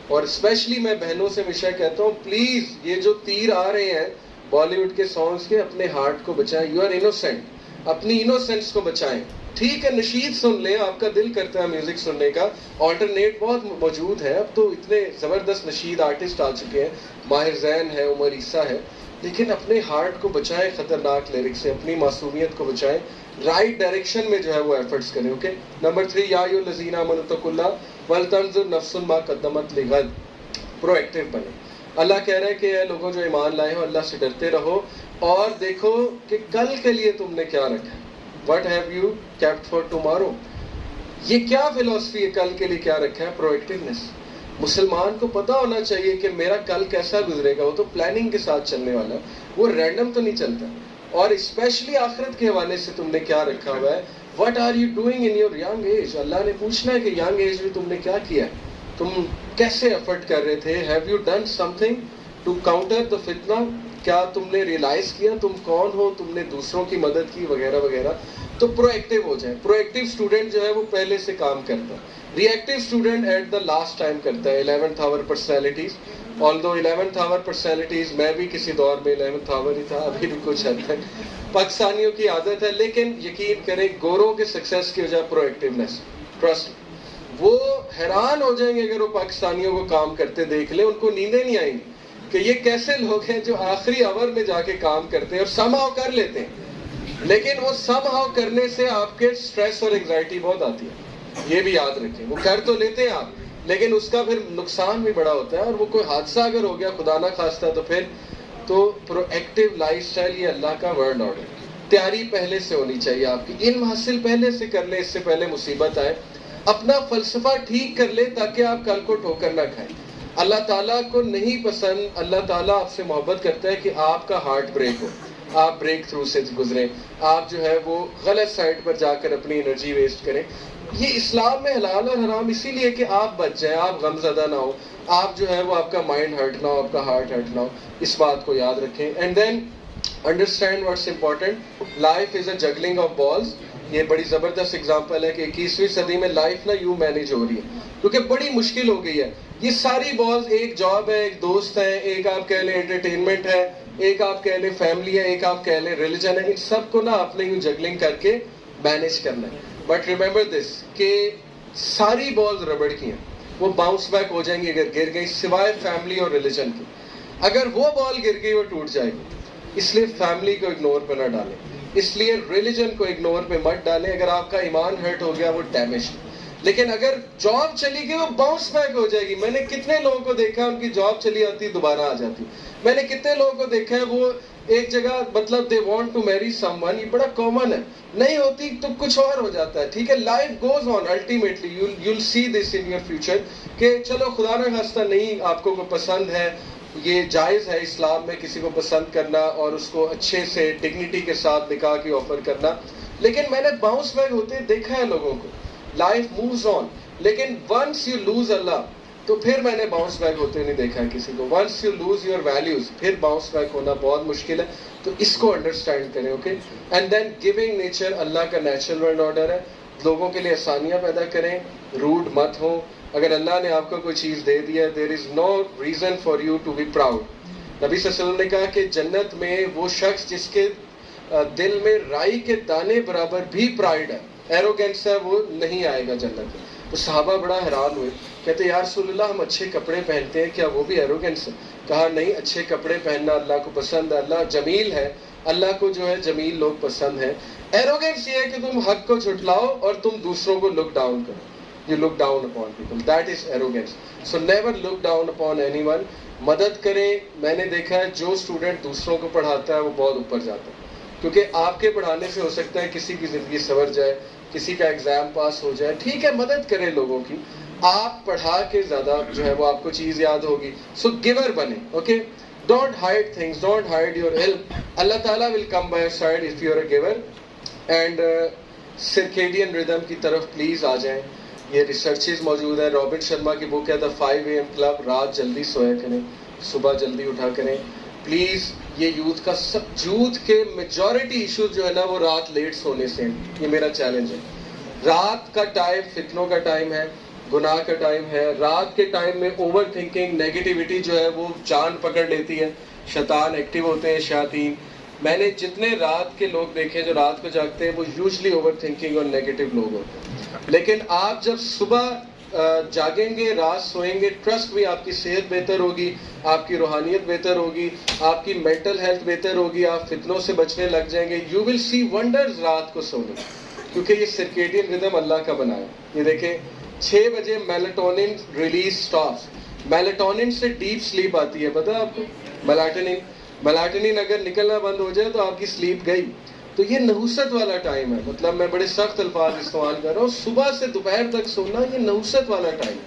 اور اسپیشلی میں بہنوں سے ہمیشہ کہتا ہوں, پلیز یہ جو تیر آ رہے ہیں بالی ووڈ کے سانگز کے, اپنے ہارٹ کو بچائیں. یو آر انوسینٹ, اپنی انوسینس کو بچائیں. ٹھیک ہے نشید سن لیں, آپ کا دل کرتا ہے میوزک سننے کا, آلٹرنیٹ بہت موجود ہے. اب تو اتنے زبردست نشید آرٹسٹ آ چکے ہیں, ماہر زین ہے, عمر عیسیٰ ہے. لیکن اپنے ہارٹ کو بچائیں خطرناک لیرک سے, اپنی معصومیت کو بچائیں, رائٹ ڈائریکشن میں جو ہے وہ ایفرٹس کریں. اوکے, نمبر 3, یا ایھا الذین آمنوا اتقوا اللہ ولتنظر نفس ما قدمت لغد. پرو ایکٹیو بنیں. اللہ کہہ رہا ہے کہ اے لوگوں جو ایمان لائے ہو, اللہ سے ڈرتے رہو اور دیکھو کہ کل کے لیے تم نے کیا رکھا ہے. What have you kept for tomorrow? یہ کیا فلسفی ہے, کل کے لیے کیا رکھا ہے؟ پرو ایکٹیونیس. مسلمان کو پتا ہونا چاہیے کہ میرا کل کیسا گزرے گا. وہ تو پلاننگ کے ساتھ چلنے والا ہے, وہ رینڈم تو نہیں چلتا. اور اسپیشلی آخرت کے حوالے سے تم نے کیا رکھا ہوا ہے. What are you doing in your young age. Allah نے پوچھنا ہے کہ ینگ ایج میں تم نے کیا کیا ہے, تم کیسے ایفرٹ کر رہے تھے. Have you done something to counter the فتنہ. کیا تم نے ریئلائز کیا تم کون ہو, تم نے دوسروں کی مدد کی وغیرہ وغیرہ. تو پرو ایکٹیو ہو جائیں. پرو ایکٹیو اسٹوڈنٹ جو ہے وہ پہلے سے کام کرتا ہے. Reactive student at the last time کرتا ہے. 11th hour personalities, although 11th hour personalities میں بھی کسی دور میں 11th hour ہی تھا, ابھی بھی کچھ حد تک پاکستانیوں کی عادت ہے. لیکن یقین کریں گوروں کے سکسیس کی وجہ پرو ایکٹیونیس. ٹرسٹ, وہ حیران ہو جائیں گے اگر وہ پاکستانیوں کو کام کرتے دیکھ لیں. ان کو نیندیں نہیں آئیں گی کہ یہ کیسے لوگ ہیں جو آخری آور میں جا کے کام کرتے ہیں اور سم ہاؤ کر لیتے ہیں. لیکن وہ سم ہاؤ کرنے سے آپ کے سٹریس اور انگزائٹی بہت آتی ہے, یہ بھی یاد رکھیں. وہ کر تو لیتے ہیں آپ, لیکن اس کا پھر نقصان بھی بڑا ہوتا ہے. اور وہ کوئی حادثہ اگر ہو گیا خدا نہ خواستہ تو پھر تو پرو ایکٹیو لائف سٹائل یہ اللہ کا ورلڈ آرڈر. تیاری پہلے سے ہونی چاہیے آپ کی, علم حاصل پہلے سے کر لیں, اس سے پہلے مصیبت آئے. اپنا فلسفہ ٹھیک کر لیں تاکہ آپ کل کو ٹھوکر نہ کھائیں. اللہ تعالیٰ کو نہیں پسند, اللہ تعالیٰ آپ سے محبت کرتا ہے کہ آپ کا ہارٹ بریک ہو, آپ بریک تھرو سے گزریں, آپ جو ہے وہ غلط سائٹ پر جا کر اپنی انرجی ویسٹ کریں. یہ اسلام میں حلال اور حرام اسی لیے کہ آپ بچ جائیں, آپ غم زدہ نہ ہو, آپ جو ہے وہ آپ کا مائنڈ ہرٹ نہ ہو, آپ کا ہارٹ ہرٹ نہ ہو. اس بات کو یاد رکھیں. And then understand what's important. Life is a juggling of balls. یہ بڑی زبردست اگزامپل ہے کہ 21ویں صدی میں لائف نہ یوں مینیج ہو رہی ہے کیونکہ بڑی مشکل ہو گئی ہے. یہ ساری بالز, ایک جاب ہے, ایک دوست ہے, ایک آپ کہہ لیں انٹرٹینمنٹ ہے, ایک آپ کہہ لیں فیملی ہے, ایک آپ کہہ لیں ریلیجن ہے. ان سب کو نا آپ نے یوں جگلنگ کر کے مینیج کرنا ہے. بٹ ریمبر دس کہ ساری بالز ربڑ کی ہیں, وہ باؤنس بیک ہو جائیں گی اگر گر گئی, سوائے فیملی اور ریلیجن کی. اگر وہ بال گر گئی وہ ٹوٹ جائے گی. اس لیے فیملی کو اگنور پہ نہ ڈالیں, اس لیے ریلیجن کو اگنور پہ مت ڈالیں. اگر آپ کا ایمان ہرٹ ہو گیا وہ ڈیمیج. لیکن اگر جاب چلی گئی وہ باؤنس بیک ہو جائے گی. میں نے کتنے لوگوں کو دیکھا ان کی جاب چلی آتی دوبارہ آ جاتی. میں نے کتنے لوگوں کو دیکھا ہے وہ ایک جگہ مطلب they want to marry some one, یہ بڑا کامن ہے, نہیں ہوتی تو کچھ اور ہو جاتا ہے. ٹھیک ہے, life goes on. Ultimately you will see this in your future کہ چلو خدا نہ خواستہ نہیں آپ کو کوئی پسند ہے, یہ جائز ہے اسلام میں کسی کو پسند کرنا اور اس کو اچھے سے ڈگنیٹی کے ساتھ نکاح کی آفر کرنا, لیکن میں نے باؤنس بیک ہوتے دیکھا ہے لوگوں کو. لائف مووز آن, لیکن ونس یو لوز اللہ تو پھر میں نے باؤنس بیک ہوتے نہیں دیکھا ہے کسی کو. Once you lose your values پھر باؤنس بیک ہونا بہت مشکل ہے. تو اس کو انڈرسٹینڈ کریں, okay. And then giving nature, Allah کا نیچرل ورلڈ آرڈر ہے. لوگوں کے لیے آسانیاں پیدا کریں, روڈ مت ہو. اگر اللہ نے آپ کو کوئی چیز دے دی ہے, there is no reason for you to be proud. نبی صلی اللہ علیہ وسلم نے کہا کہ جنت میں وہ شخص جس کے دل میں رائی کے دانے برابر بھی پرائڈ ہے, ایروگینس ہے, وہ نہیں آئے گا جنت میں. تو صحابہ بڑا حیران ہوئے, کہتے یا رسول اللہ ہم اچھے کپڑے پہنتے ہیں, کیا وہ بھی ایروگینس ہے؟ کہا نہیں, اچھے کپڑے پہننا اللہ کو پسند ہے, اللہ جمیل ہے, اللہ کو جو ہے جمیل لوگ پسند ہیں. ایروگینس یہ ہے کہ تم حق کو جھٹلاؤ اور تم دوسروں کو لک ڈاؤن کرو. You look down upon people. That is arrogance. So never look down upon anyone. مدد کریں. میں نے دیکھا ہے جو اسٹوڈنٹ دوسروں کو پڑھاتا ہے وہ بہت اوپر جاتا ہے, کیونکہ آپ کے پڑھانے سے ہو سکتا ہے کسی کی زندگی سنور جائے, کسی کا ایگزام پاس ہو جائے. ٹھیک ہے, مدد کریں لوگوں کی, آپ پڑھا کے زیادہ جو ہے وہ آپ کو چیز یاد ہوگی. سو گیور بنے, okay. Don't hide things, don't hide your علم. اللہ تعالیٰ will come by your side if you are a giver. And circadian rhythm کی طرف پلیز آ جائیں. یہ ریسرچز موجود ہیں. رابن شرما کی بک ہے دا 5 AM کلب. رات جلدی سویا کریں, صبح جلدی اٹھا کریں پلیز. یہ یوتھ کا یوتھ کے میجورٹی ایشوز جو ہے نا وہ رات لیٹ سونے سے ہیں. یہ میرا چیلنج ہے. رات کا ٹائم فتنوں کا ٹائم ہے, گناہ کا ٹائم ہے. رات کے ٹائم میں اوور تھنکنگ, نیگیٹیوٹی جو ہے وہ جان پکڑ لیتی ہے. شیطان ایکٹیو ہوتے ہیں, شیاطین. میں نے جتنے رات کے لوگ دیکھے جو رات کو جاگتے ہیں وہ یوزلی اوور تھنکنگ اور نیگیٹو لوگ ہوتے ہیں. لیکن آپ جب صبح جاگیں گے, رات سوئیں گے, ٹرسٹ بھی آپ کی صحت بہتر ہوگی, آپ کی روحانیت بہتر ہوگی, آپ کی مینٹل ہیلتھ بہتر ہوگی, آپ فتنوں سے بچنے لگ جائیں گے. یو ول سی ونڈرز رات کو سونے, کیونکہ یہ سرکیڈین ردم اللہ کا بنایا. یہ دیکھیں 6 بجے میلاٹونن ریلیز سٹاپس. میلاٹونن سے ڈیپ سلیپ آتی ہے, پتہ ہے آپ کو؟ میلاٹونن اگر نکلنا بند ہو جائے تو آپ کی سلیپ گئی. تو یہ نحوست والا ٹائم ہے. مطلب میں بڑے سخت الفاظ استعمال کر رہا ہوں. صبح سے دوپہر تک سونا یہ نحوست والا ٹائم.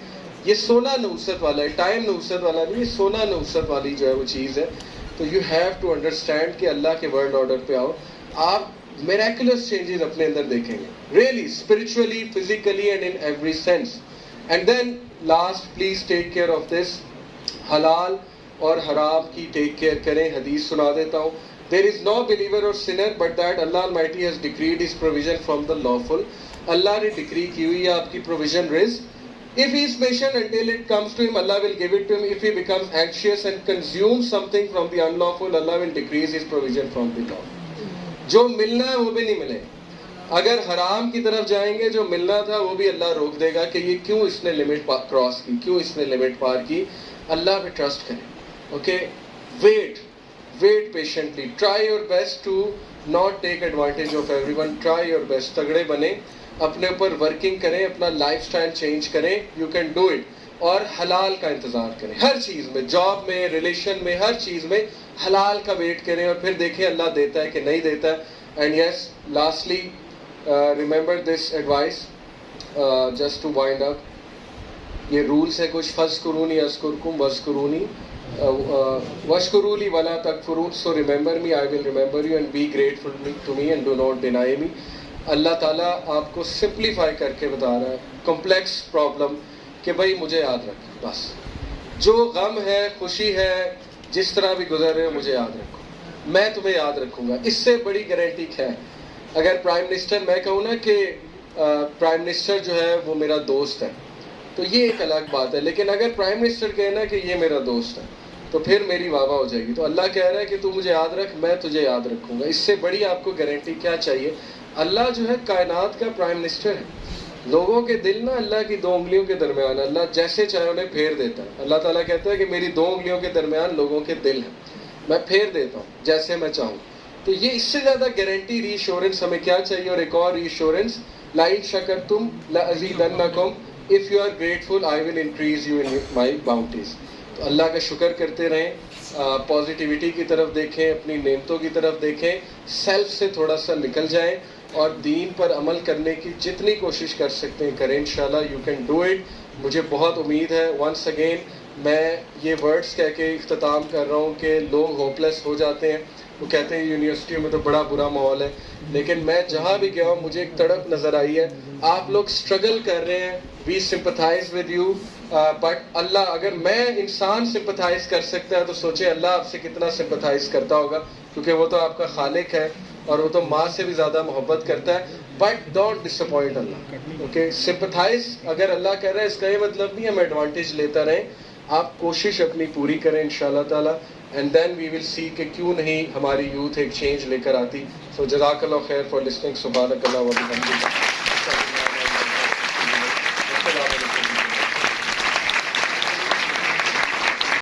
یہ سونا نحوست والا ہے, ٹائم نحوست والا نہیں, یہ سونا نحوست والی جو ہے وہ چیز ہے. تو یو ہیو ٹو انڈرسٹینڈ کہ اللہ کے ورلڈ آرڈر پہ آؤ. آپ میریکولس چینجز اپنے اندر دیکھیں گے, really, spiritually, physically and in every sense. And then last, please take care of this. حلال اور حرام کی ٹیک کیئر کریں. حدیث سنا دیتا ہوں. There is no believer or sinner but that Allah Almighty has decreed His provision from the lawful. اللہ نے ڈکری کی ہوئی ہے آپ کی provision رزق. If he is patient until it comes to him, Allah will give it to him. If he becomes anxious and consumes something from the unlawful, Allah will decrease his provision from the lawful. جو ملنا ہے وہ بھی نہیں ملے. اگر حرام کی طرف جائیں گے, جو ملنا تھا وہ بھی اللہ روک دے گا کہ یہ کیوں اس نے لمٹ کراس کی, کیوں اس نے لمٹ پار کی. اللہ پہ ٹرسٹ کریں, okay. Wait patiently. Try your best to not take advantage of everyone. Try your best. تگڑے بنیں, اپنے اوپر ورکنگ کریں, اپنا لائف سٹائل چینج کریں. You can do it. اور حلال کا انتظار کریں ہر چیز میں, جاب میں, ریلیشن میں, ہر چیز میں حلال کا ویٹ کریں اور پھر دیکھیں اللہ دیتا ہے کہ نہیں دیتا ہے. And yes, lastly, remember this advice, just to wind up. یہ رولس ہے کچھ. فَاذْكُرُونِي أَذْكُرْكُمْ وَاذْكُرُونِي وَاشْكُرُوا لِي وَلَا تَكْفُرُونَ. So remember me, I will remember you, and be grateful to me and do not deny me. اللہ تعالیٰ آپ کو سمپلیفائی کر کے بتا رہا ہے کمپلیکس پرابلم کہ بھائی مجھے یاد رکھ. بس جو غم ہے, خوشی ہے, جس طرح بھی گزر رہے ہو, مجھے یاد رکھو, میں تمہیں یاد رکھوں گا. اس سے بڑی گارنٹی کیا ہے؟ اگر پرائم منسٹر, میں کہوں نا کہ پرائم منسٹر جو ہے وہ میرا دوست ہے, تو یہ ایک الگ بات ہے. لیکن اگر پرائم منسٹر کہے نا کہ یہ میرا دوست ہے تو پھر میری واہ واہ ہو جائے گی. تو اللہ کہہ رہا ہے کہ تو مجھے یاد رکھ, میں تجھے یاد رکھوں گا. اس سے بڑی آپ کو گارنٹی کیا چاہیے؟ اللہ جو ہے کائنات کا پرائم منسٹر ہے. لوگوں کے دل نا اللہ کی 2 انگلیوں کے درمیان, اللہ جیسے چاہے انہیں پھیر دیتا ہے. اللہ تعالیٰ کہتا ہے کہ میری 2 انگلیوں کے درمیان لوگوں کے دل ہیں, میں پھیر دیتا ہوں جیسے میں چاہوں. تو یہ اس سے زیادہ گارنٹی, ری ایشورنس ہمیں کیا چاہیے؟ اور ایک اور ری assurance, لَئِن شَكَرْتُمْ لَأَزِيدَنَّكُمْ. If you are grateful, I will increase you in my bounties. تو اللہ کا شکر کرتے رہیں, پازیٹیوٹی کی طرف دیکھیں, اپنی نعمتوں کی طرف دیکھیں, سیلف سے تھوڑا سا نکل جائیں اور دین پر عمل کرنے کی جتنی کوشش کر سکتے ہیں کریں. انشاءاللہ یو کین ڈو اٹ. مجھے بہت امید ہے. ونس اگین میں یہ ورڈز کہہ کے اختتام کر رہا ہوں کہ لوگ ہوپلیس ہو جاتے ہیں, وہ کہتے ہیں یونیورسٹیوں میں تو بڑا برا ماحول ہے, لیکن میں جہاں بھی گیا ہوں مجھے ایک تڑپ نظر آئی ہے. آپ لوگ اسٹرگل کر رہے ہیں, وی سمپتھائز ود یو, بٹ اللہ, اگر میں انسان سمپتھائز کر سکتا ہے تو سوچیں اللہ آپ سے کتنا سمپتھائز کرتا ہوگا, کیونکہ وہ تو آپ کا خالق ہے اور وہ تو ماں سے بھی زیادہ محبت کرتا ہے. But don't disappoint Allah, okay. Sympathize اگر اللہ کر رہا ہے اس کا یہ مطلب نہیں ہم ایڈوانٹیج لیتا رہیں, آپ کوشش اپنی پوری کریں انشاءاللہ تعالیٰ, اینڈ دین وی ول سی کہ کیوں نہیں ہماری یوتھ ایک چینج لے کر آتی. سو جزاک اللہ خیر فار لسننگ. سبحانک اللہ و بحمدک.